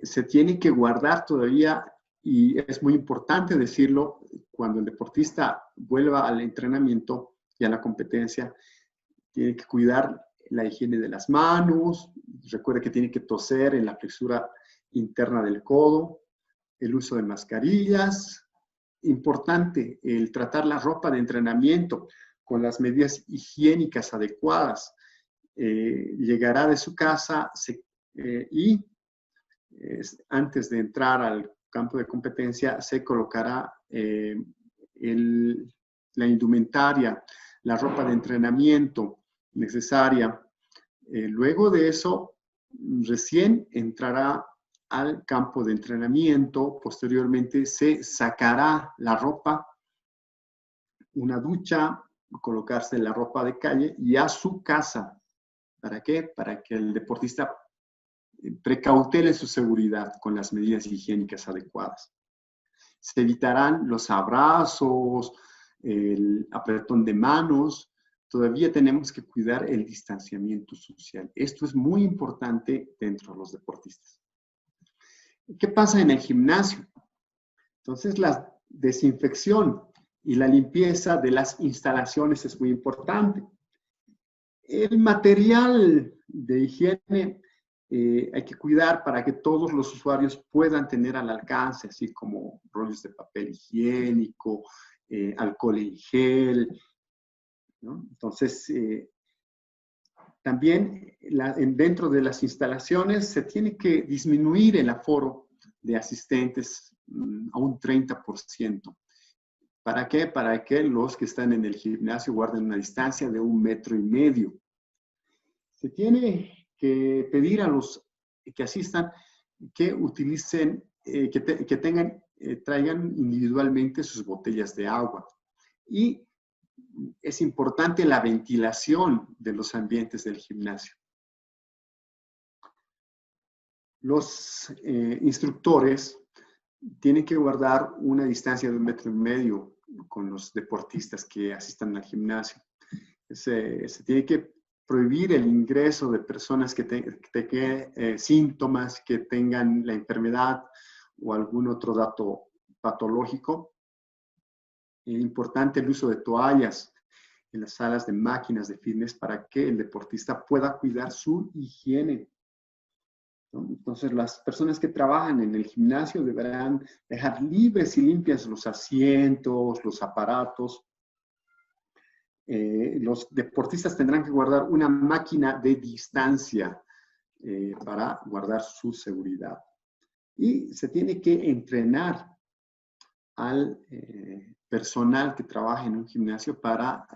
Se tiene que guardar todavía, y es muy importante decirlo, cuando el deportista vuelva al entrenamiento y a la competencia, tiene que cuidar la higiene de las manos, recuerda que tiene que toser en la flexura interna del codo, el uso de mascarillas. Importante el tratar la ropa de entrenamiento con las medidas higiénicas adecuadas. Llegará de su casa y antes de entrar al campo de competencia se colocará la indumentaria, la ropa de entrenamiento necesaria. Luego de eso, recién entrará al campo de entrenamiento. Posteriormente se sacará la ropa, una ducha, colocarse la ropa de calle y a su casa. ¿Para qué? Para que el deportista precautele su seguridad con las medidas higiénicas adecuadas. Se evitarán los abrazos, el apretón de manos. Todavía tenemos que cuidar el distanciamiento social. Esto es muy importante dentro de los deportistas. ¿Qué pasa en el gimnasio? Entonces, la desinfección y la limpieza de las instalaciones es muy importante. El material de higiene hay que cuidar para que todos los usuarios puedan tener al alcance, así como rollos de papel higiénico, alcohol en gel, ¿no? Entonces, también dentro de las instalaciones se tiene que disminuir el aforo de asistentes a un 30%. ¿Para qué? Para que los que están en el gimnasio guarden una distancia de 1,5 metros. Se tiene que pedir a los que asistan que utilicen, traigan individualmente sus botellas de agua. Y es importante la ventilación de los ambientes del gimnasio. Los instructores tienen que guardar una distancia de 1,5 metros con los deportistas que asistan al gimnasio. Se tiene que prohibir el ingreso de personas que tengan síntomas, que tengan la enfermedad o algún otro dato patológico. Es importante el uso de toallas en las salas de máquinas de fitness para que el deportista pueda cuidar su higiene, ¿no? Entonces, las personas que trabajan en el gimnasio deberán dejar libres y limpias los asientos, los aparatos. Los deportistas tendrán que guardar una máquina de distancia para guardar su seguridad. Y se tiene que entrenar al personal que trabaja en un gimnasio para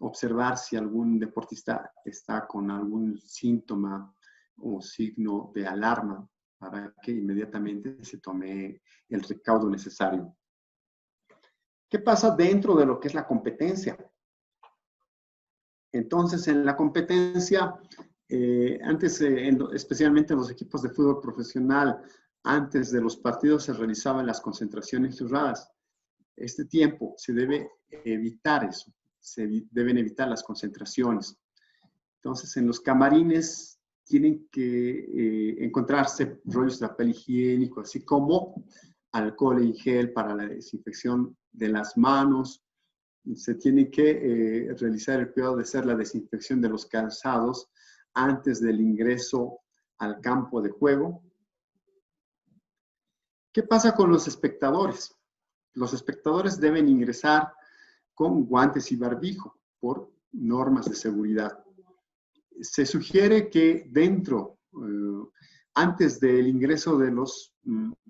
observar si algún deportista está con algún síntoma o signo de alarma para que inmediatamente se tome el recaudo necesario. ¿Qué pasa dentro de lo que es la competencia? Entonces, en la competencia, especialmente en los equipos de fútbol profesional, antes de los partidos se realizaban las concentraciones cerradas. Este tiempo se debe evitar eso, se deben evitar las concentraciones. Entonces, en los camarines tienen que encontrarse rollos de papel higiénico, así como alcohol en gel para la desinfección de las manos. Se tiene que realizar el cuidado de hacer la desinfección de los calzados antes del ingreso al campo de juego. ¿Qué pasa con los espectadores? Los espectadores deben ingresar con guantes y barbijo por normas de seguridad. Se sugiere que antes del ingreso de los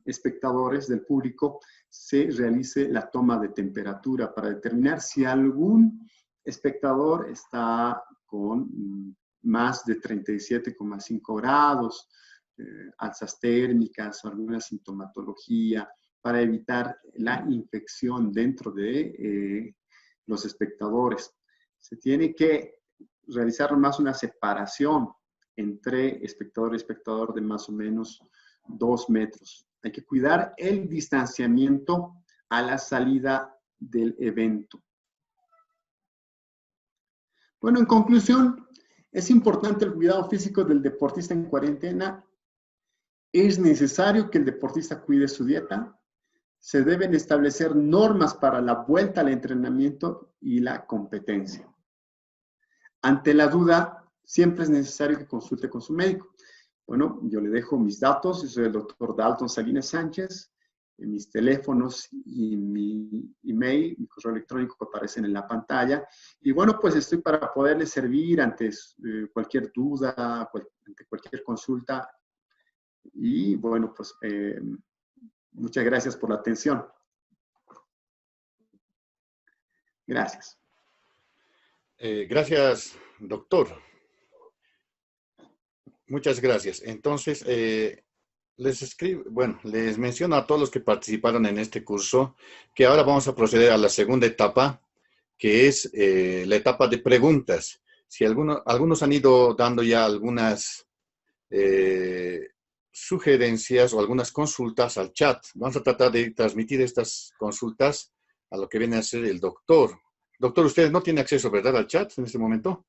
espectadores, del público, se realice la toma de temperatura para determinar si algún espectador está con más de 37,5 grados, alzas térmicas o alguna sintomatología, para evitar la infección dentro de los espectadores. Se tiene que realizar más una separación entre espectador y espectador de más o menos 2 metros. Hay que cuidar el distanciamiento a la salida del evento. Bueno, en conclusión, es importante el cuidado físico del deportista en cuarentena. Es necesario que el deportista cuide su dieta. Se deben establecer normas para la vuelta al entrenamiento y la competencia. Ante la duda, siempre es necesario que consulte con su médico. Bueno, yo le dejo mis datos, yo soy el doctor Dalton Salinas Sánchez, mis teléfonos y mi email, mi correo electrónico que aparecen en la pantalla. Y bueno, pues estoy para poderles servir ante cualquier duda, ante cualquier consulta. Y bueno, pues muchas gracias por la atención. Gracias. Gracias, doctor. Muchas gracias. Entonces, les menciono a todos los que participaron en este curso que ahora vamos a proceder a la segunda etapa, que es la etapa de preguntas. Si algunos han ido dando ya algunas sugerencias o algunas consultas al chat, vamos a tratar de transmitir estas consultas a lo que viene a ser el doctor. Doctor, usted no tiene acceso, ¿verdad, al chat en este momento?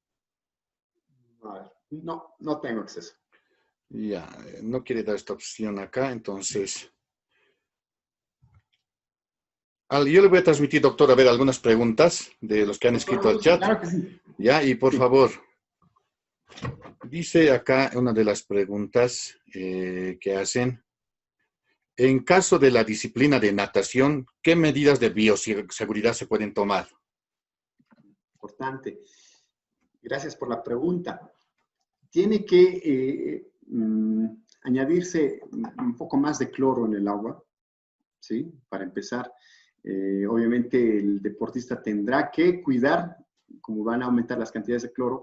No tengo acceso. Ya, no quiere dar esta opción acá, entonces... Yo le voy a transmitir, doctor, a ver algunas preguntas de los que han escrito al chat. Claro que sí. Ya, y por favor, dice acá una de las preguntas que hacen. En caso de la disciplina de natación, ¿qué medidas de bioseguridad se pueden tomar? Importante. Gracias por la pregunta. Tiene que añadirse un poco más de cloro en el agua, ¿sí? Para empezar, obviamente el deportista tendrá que cuidar, como van a aumentar las cantidades de cloro,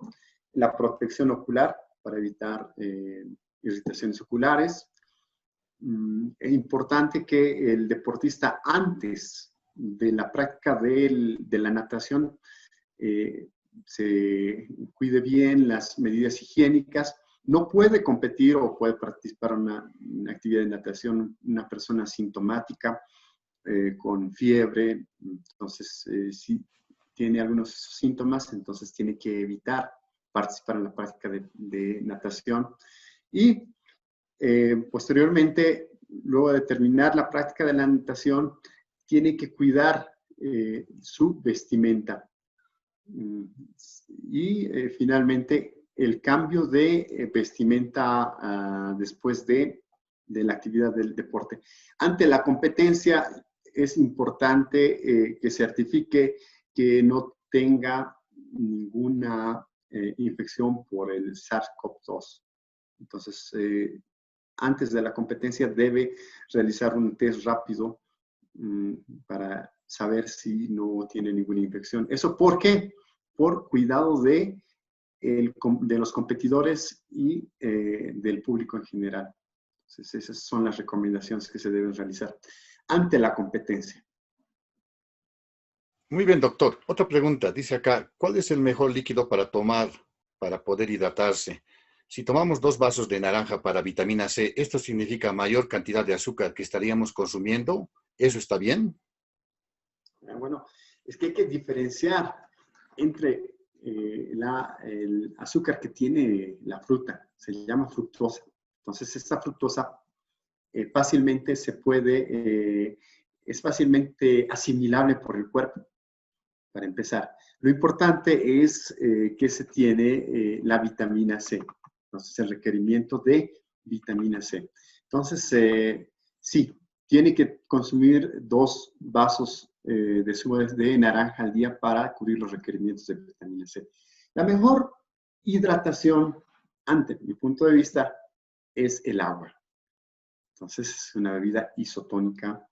la protección ocular para evitar irritaciones oculares. Es importante que el deportista antes de la práctica de la natación se cuide bien las medidas higiénicas. No puede competir o puede participar en una actividad de natación una persona asintomática con fiebre. Entonces, si tiene algunos síntomas, entonces tiene que evitar participar en la práctica de natación. Y posteriormente, luego de terminar la práctica de la natación, tiene que cuidar su vestimenta. Y finalmente, el cambio de vestimenta después de la actividad del deporte. Ante la competencia, es importante que certifique que no tenga ninguna infección por el SARS-CoV-2. Entonces, antes de la competencia debe realizar un test rápido para saber si no tiene ninguna infección. ¿Eso por qué? por cuidado de los competidores y del público en general. Entonces, esas son las recomendaciones que se deben realizar ante la competencia. Muy bien, doctor. Otra pregunta. Dice acá, ¿cuál es el mejor líquido para tomar para poder hidratarse? Si tomamos 2 vasos de naranja para vitamina C, ¿esto significa mayor cantidad de azúcar que estaríamos consumiendo? ¿Eso está bien? Bueno, es que hay que diferenciar entre el azúcar que tiene la fruta, se llama fructosa. Entonces, esta fructosa fácilmente es fácilmente asimilable por el cuerpo, para empezar. Lo importante es que se tiene la vitamina C, entonces el requerimiento de vitamina C. Entonces, sí, tiene que consumir 2 vasos de zumo de naranja al día para cubrir los requerimientos de vitamina C. La mejor hidratación, ante mi punto de vista, es el agua. Entonces, es una bebida isotónica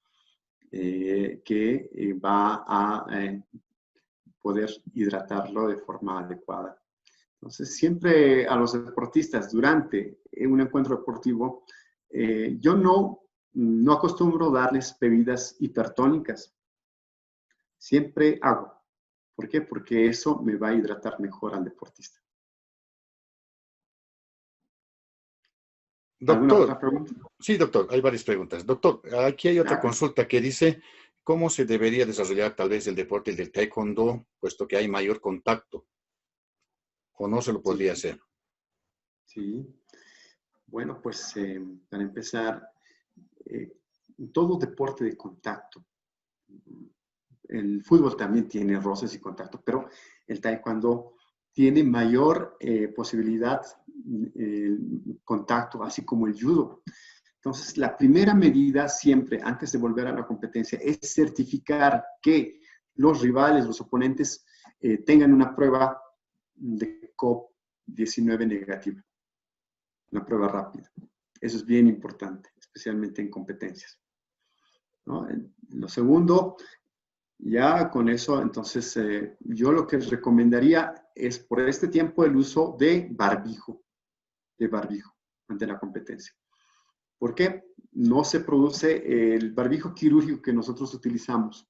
que va a poder hidratarlo de forma adecuada. Entonces, siempre a los deportistas durante un encuentro deportivo, yo no acostumbro darles bebidas hipertónicas. Siempre agua. ¿Por qué? Porque eso me va a hidratar mejor al deportista. ¿Alguna Doctor, otra pregunta? sí, doctor, hay varias preguntas. Doctor, aquí hay otra Ah, consulta que dice, ¿cómo se debería desarrollar tal vez el deporte del taekwondo, puesto que hay mayor contacto? ¿O no se lo sí, podría hacer? sí. Bueno, pues para empezar, eh, todo deporte de contacto, el fútbol también tiene roces y contacto, pero el taekwondo tiene mayor posibilidad contacto, así como el judo. Entonces, la primera medida siempre, antes de volver a la competencia, es certificar que los rivales, los oponentes, tengan una prueba de COVID-19 negativa, una prueba rápida. Eso es bien importante, especialmente en competencias, ¿no? Lo segundo, ya con eso, entonces, yo lo que recomendaría es por este tiempo el uso de barbijo ante la competencia. ¿Por qué? No se produce el barbijo quirúrgico que nosotros utilizamos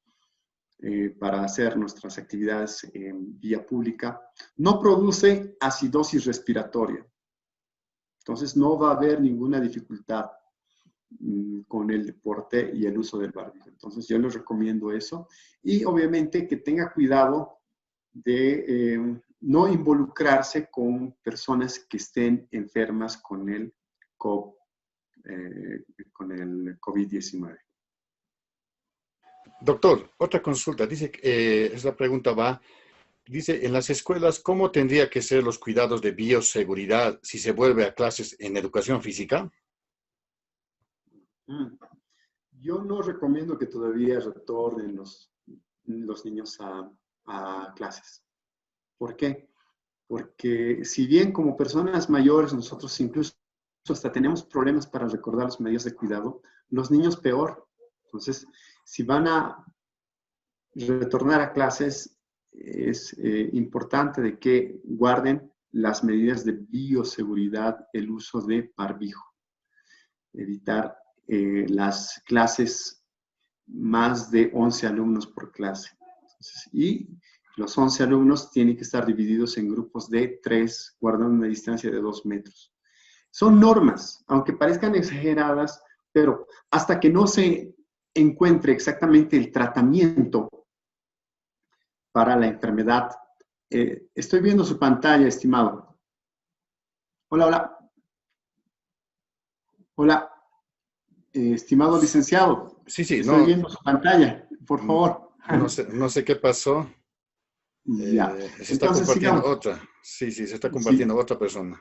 para hacer nuestras actividades en vía pública, no produce acidosis respiratoria. Entonces, no va a haber ninguna dificultad con el deporte y el uso del barbijo. Entonces, yo les recomiendo eso. Y obviamente que tenga cuidado de no involucrarse con personas que estén enfermas con el COVID-19. Doctor, otra consulta. Dice, esa pregunta va, dice, en las escuelas, ¿cómo tendría que ser los cuidados de bioseguridad si se vuelve a clases en educación física? Yo no recomiendo que todavía retornen los niños a clases. ¿Por qué? Porque si bien como personas mayores nosotros incluso hasta tenemos problemas para recordar los medios de cuidado, los niños peor. Entonces, si van a retornar a clases, es importante de que guarden las medidas de bioseguridad, el uso de barbijo, evitar las clases más de 11 alumnos por clase. Entonces, y los 11 alumnos tienen que estar divididos en grupos de 3, guardando una distancia de 2 metros. Son normas, aunque parezcan exageradas, pero hasta que no se encuentre exactamente el tratamiento para la enfermedad. Estoy viendo su pantalla, estimado. Hola, hola. Hola, estimado licenciado. Sí, sí, Estoy no, viendo su pantalla, por favor. no sé qué pasó. Ya. Se está Entonces, compartiendo sigamos. otra. Sí, sí, se está Sí, compartiendo otra persona.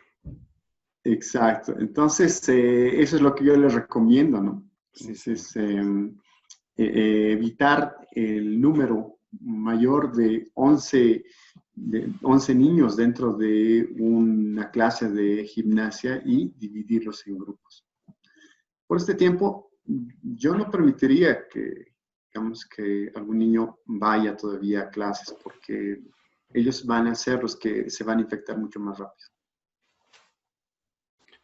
exacto. Entonces, eso es lo que yo les recomiendo, ¿no? Sí, sí. Entonces, evitar el número mayor de 11 niños dentro de una clase de gimnasia y dividirlos en grupos. Por este tiempo, yo no permitiría que, digamos, que algún niño vaya todavía a clases porque ellos van a ser los que se van a infectar mucho más rápido.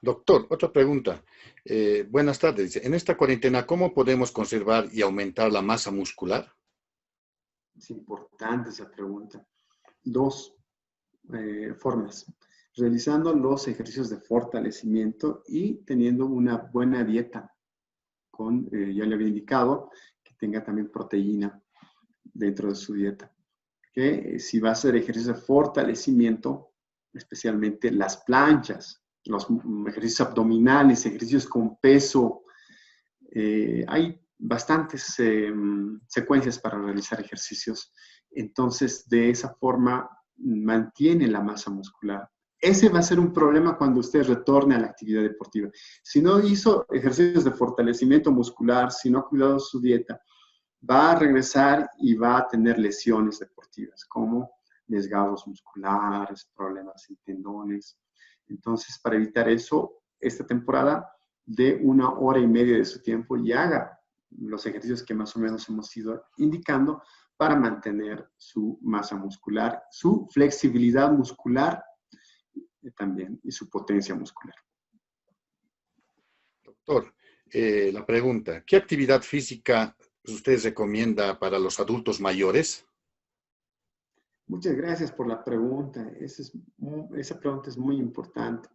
Doctor, otra pregunta. Buenas tardes. En esta cuarentena, ¿cómo podemos conservar y aumentar la masa muscular? Es importante esa pregunta. Dos formas. Realizando los ejercicios de fortalecimiento y teniendo una buena dieta con, ya le había indicado, que tenga también proteína dentro de su dieta. Que si va a hacer ejercicios de fortalecimiento, especialmente las planchas, los ejercicios abdominales, ejercicios con peso, hay bastantes secuencias para realizar ejercicios. Entonces, de esa forma, mantiene la masa muscular. Ese va a ser un problema cuando usted retorne a la actividad deportiva. Si no hizo ejercicios de fortalecimiento muscular, si no ha cuidado su dieta, va a regresar y va a tener lesiones deportivas, como desgarros musculares, problemas en tendones. Entonces, para evitar eso, esta temporada, de 1 hora y media de su tiempo y haga los ejercicios que más o menos hemos ido indicando para mantener su masa muscular, su flexibilidad muscular también y su potencia muscular. Doctor, la pregunta, ¿qué actividad física usted recomienda para los adultos mayores? Muchas gracias por la pregunta. Esa pregunta es muy importante.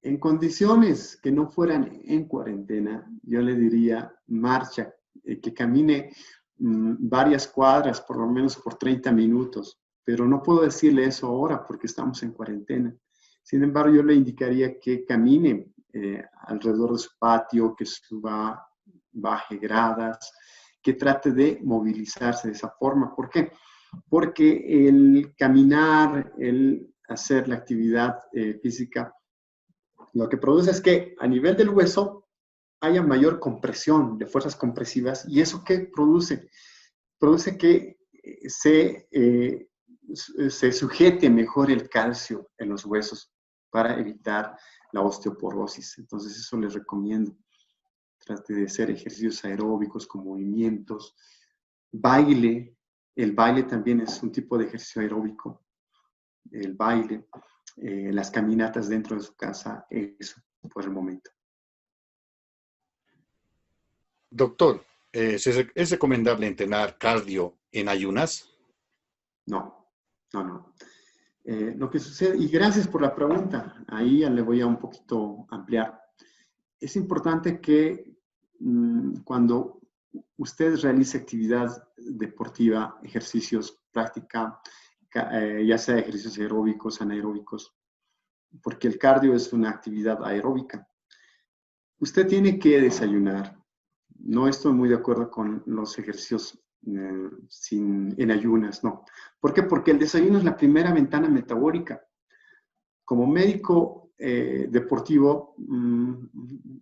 En condiciones que no fueran en cuarentena, yo le diría marcha, que camine varias cuadras, por lo menos por 30 minutos. Pero no puedo decirle eso ahora porque estamos en cuarentena. Sin embargo, yo le indicaría que camine alrededor de su patio, que suba, baje gradas, que trate de movilizarse de esa forma. ¿Por qué? Porque el caminar, el hacer la actividad física, lo que produce es que a nivel del hueso haya mayor compresión de fuerzas compresivas. ¿Y eso qué produce? Produce que se sujete mejor el calcio en los huesos para evitar la osteoporosis. Entonces eso les recomiendo. Trate de hacer ejercicios aeróbicos con movimientos, baile. El baile también es un tipo de ejercicio aeróbico. El baile, las caminatas dentro de su casa, eso por el momento. Doctor, ¿es recomendable entrenar cardio en ayunas? No. Lo que sucede, y gracias por la pregunta, ahí ya le voy a un poquito ampliar. Es importante que cuando usted realice actividad deportiva, ejercicios, práctica, ya sea ejercicios aeróbicos, anaeróbicos, porque el cardio es una actividad aeróbica. Usted tiene que desayunar. No estoy muy de acuerdo con los ejercicios en ayunas, no. ¿Por qué? Porque el desayuno es la primera ventana metabólica. Como médico deportivo,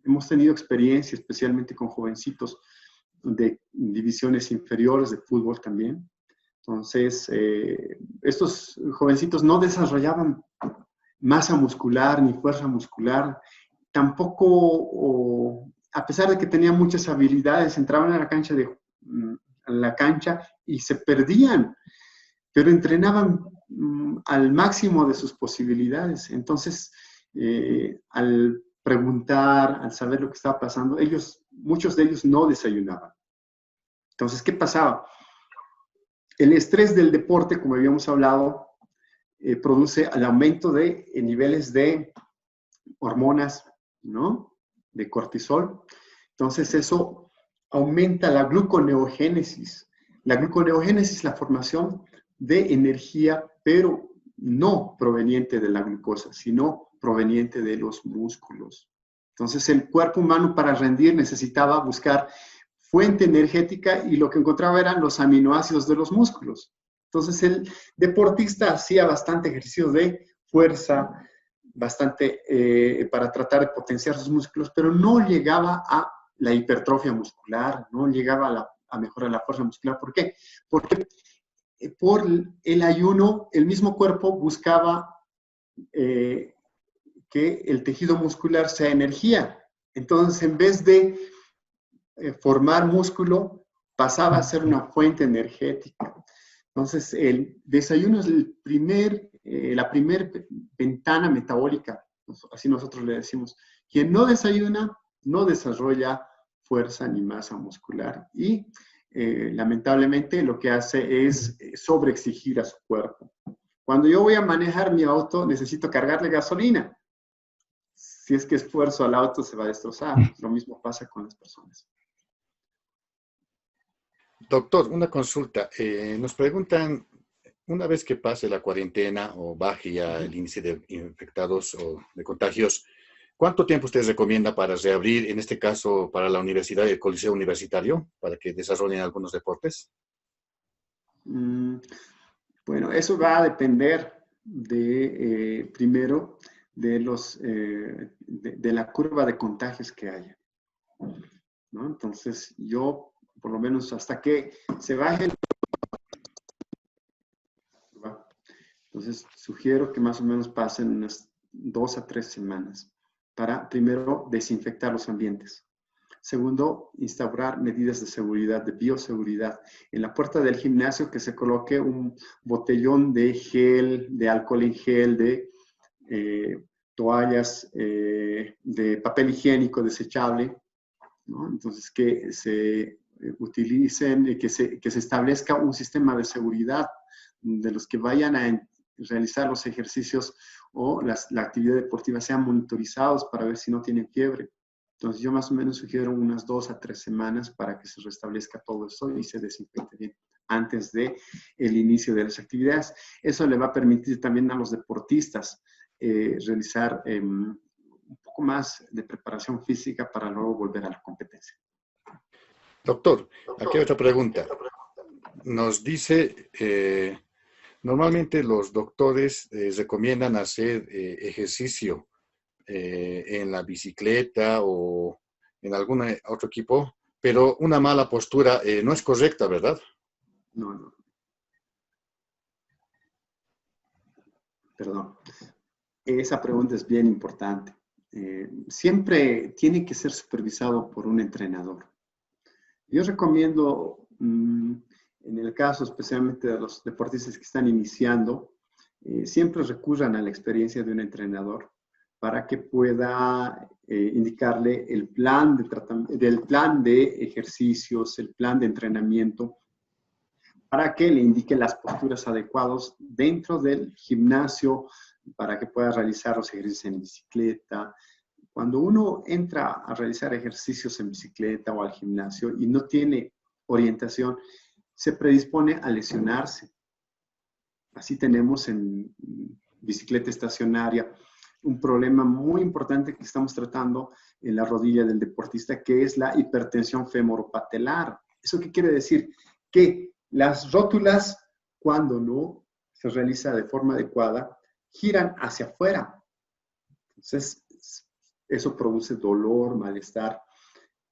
hemos tenido experiencia, especialmente con jovencitos de divisiones inferiores de fútbol también. Entonces, estos jovencitos no desarrollaban masa muscular ni fuerza muscular, tampoco, a pesar de que tenían muchas habilidades, entraban a la cancha y se perdían, pero entrenaban al máximo de sus posibilidades. Entonces, al preguntar, al saber lo que estaba pasando, muchos de ellos no desayunaban. Entonces, ¿qué pasaba? El estrés del deporte, como habíamos hablado, produce el aumento de niveles de hormonas, ¿no? De cortisol. Entonces, eso aumenta la gluconeogénesis. La gluconeogénesis es la formación de energía, pero no proveniente de la glucosa, sino proveniente de los músculos. Entonces, el cuerpo humano para rendir necesitaba buscar fuente energética y lo que encontraba eran los aminoácidos de los músculos. Entonces, el deportista hacía bastante ejercicio de fuerza, bastante para tratar de potenciar sus músculos, pero no llegaba a la hipertrofia muscular, no llegaba a mejorar la fuerza muscular. ¿Por qué? Porque por el ayuno, el mismo cuerpo buscaba que el tejido muscular sea energía. Entonces, en vez de formar músculo, pasaba a ser una fuente energética. Entonces, el desayuno es la primer ventana metabólica, así nosotros le decimos. Quien no desayuna no desarrolla fuerza ni masa muscular y lamentablemente lo que hace es sobreexigir a su cuerpo. Cuando yo voy a manejar mi auto, necesito cargarle gasolina. Si es que esfuerzo al auto, se va a destrozar. Lo mismo pasa con las personas. Doctor, una consulta. Nos preguntan, una vez que pase la cuarentena o baje ya el índice de infectados o de contagios, ¿cuánto tiempo usted recomienda para reabrir, en este caso, para la universidad y el coliseo universitario, para que desarrollen algunos deportes? Bueno, eso va a depender primero, de la curva de contagios que haya, ¿no? Entonces, yo, por lo menos hasta que se baje el... Entonces, sugiero que más o menos pasen unas 2 a 3 semanas para, primero, desinfectar los ambientes. Segundo, instaurar medidas de seguridad, de bioseguridad. En la puerta del gimnasio que se coloque un botellón de gel, de alcohol en gel, de toallas, de papel higiénico desechable, ¿no? Entonces, que se utilicen y que se establezca un sistema de seguridad de los que vayan a realizar los ejercicios o la actividad deportiva sean monitorizados para ver si no tienen fiebre. Entonces, yo más o menos sugiero unas 2 a 3 semanas para que se restablezca todo eso y se desinfecte bien antes del inicio de las actividades. Eso le va a permitir también a los deportistas realizar un poco más de preparación física para luego volver a la competencia. Doctor, aquí hay otra pregunta. Nos dice, normalmente los doctores recomiendan hacer ejercicio en la bicicleta o en algún otro equipo, pero una mala postura no es correcta, ¿verdad? No. Perdón. Esa pregunta es bien importante. Siempre tiene que ser supervisado por un entrenador. Yo recomiendo, en el caso especialmente de los deportistas que están iniciando, siempre recurran a la experiencia de un entrenador para que pueda indicarle el plan de ejercicios, el plan de entrenamiento, para que le indique las posturas adecuadas dentro del gimnasio, para que pueda realizar los ejercicios en bicicleta. Cuando uno entra a realizar ejercicios en bicicleta o al gimnasio y no tiene orientación, se predispone a lesionarse. Así tenemos en bicicleta estacionaria un problema muy importante que estamos tratando en la rodilla del deportista, que es la hipertensión femoropatelar. ¿Eso qué quiere decir? Que las rótulas, cuando no se realiza de forma adecuada, giran hacia afuera. Entonces, eso produce dolor, malestar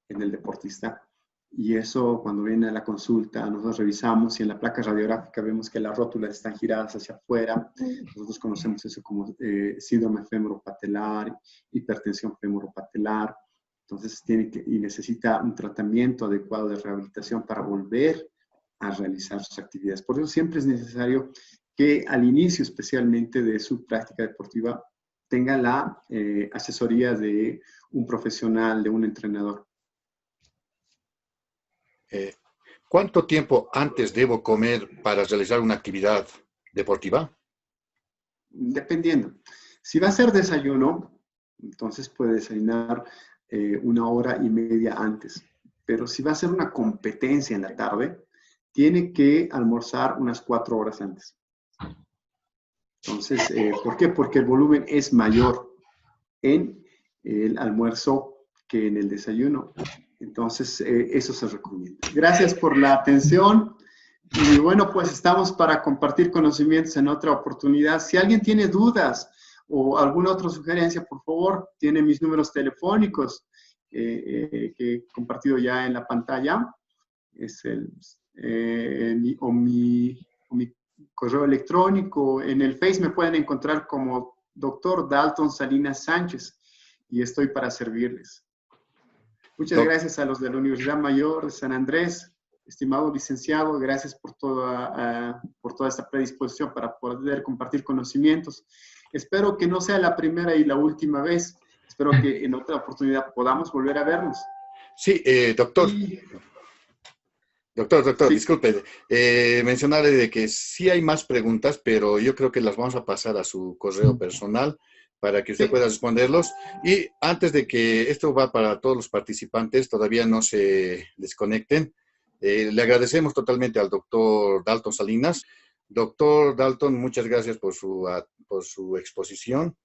en el deportista. Y eso, cuando viene a la consulta, nosotros revisamos y en la placa radiográfica vemos que las rótulas están giradas hacia afuera. Nosotros conocemos eso como síndrome femoropatelar, hipertensión femoropatelar. Entonces, necesita un tratamiento adecuado de rehabilitación para volver a realizar sus actividades. Por eso siempre es necesario que al inicio, especialmente de su práctica deportiva, tenga la asesoría de un profesional, de un entrenador. ¿Cuánto tiempo antes debo comer para realizar una actividad deportiva? Dependiendo. Si va a ser desayuno, entonces puede desayunar 1 hora y media antes. Pero si va a ser una competencia en la tarde, tiene que almorzar unas 4 horas antes. Entonces, ¿por qué? Porque el volumen es mayor en el almuerzo que en el desayuno. Entonces, eso se recomienda. Gracias por la atención. Y bueno, pues estamos para compartir conocimientos en otra oportunidad. Si alguien tiene dudas o alguna otra sugerencia, por favor, tiene mis números telefónicos que he compartido ya en la pantalla. Es mi correo electrónico. En el Face me pueden encontrar como Dr. Dalton Salinas Sánchez y estoy para servirles. Muchas gracias a los de la Universidad Mayor de San Andrés Estimado licenciado, gracias por toda esta predisposición para poder compartir conocimientos. Espero que no sea la primera y la última vez. Espero que en otra oportunidad podamos volver a vernos. Sí, doctor. Y, Doctor, sí, disculpe, mencionarle de que sí hay más preguntas, pero yo creo que las vamos a pasar a su correo personal para que usted sí, pueda responderlos. Y antes de que esto va para todos los participantes, todavía no se desconecten, le agradecemos totalmente al doctor Dalton Salinas. Doctor Dalton, muchas gracias por su exposición.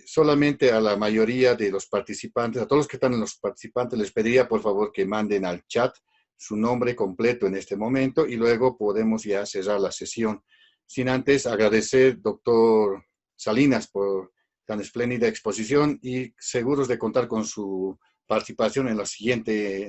Solamente a la mayoría de los participantes, a todos los que están en los participantes, les pediría por favor que manden al chat su nombre completo en este momento y luego podemos ya cerrar la sesión. Sin antes agradecer, doctor Salinas, por tan espléndida exposición y seguros de contar con su participación en la siguiente,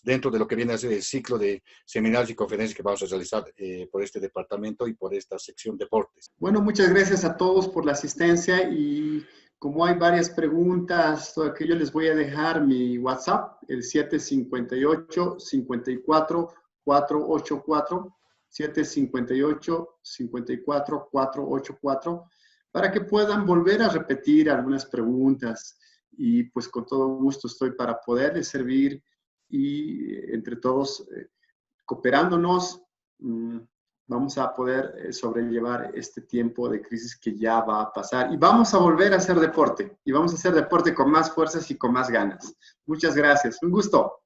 dentro de lo que viene a ser el ciclo de seminarios y conferencias que vamos a realizar por este departamento y por esta sección deportes. bueno, muchas gracias a todos por la asistencia y como hay varias preguntas, todo aquello les voy a dejar mi WhatsApp, el 758-54-484, 758-54-484, para que puedan volver a repetir algunas preguntas y pues con todo gusto estoy para poderles servir y entre todos cooperándonos vamos a poder sobrellevar este tiempo de crisis que ya va a pasar y vamos a volver a hacer deporte y vamos a hacer deporte con más fuerzas y con más ganas. Muchas gracias. Un gusto.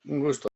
Un gusto.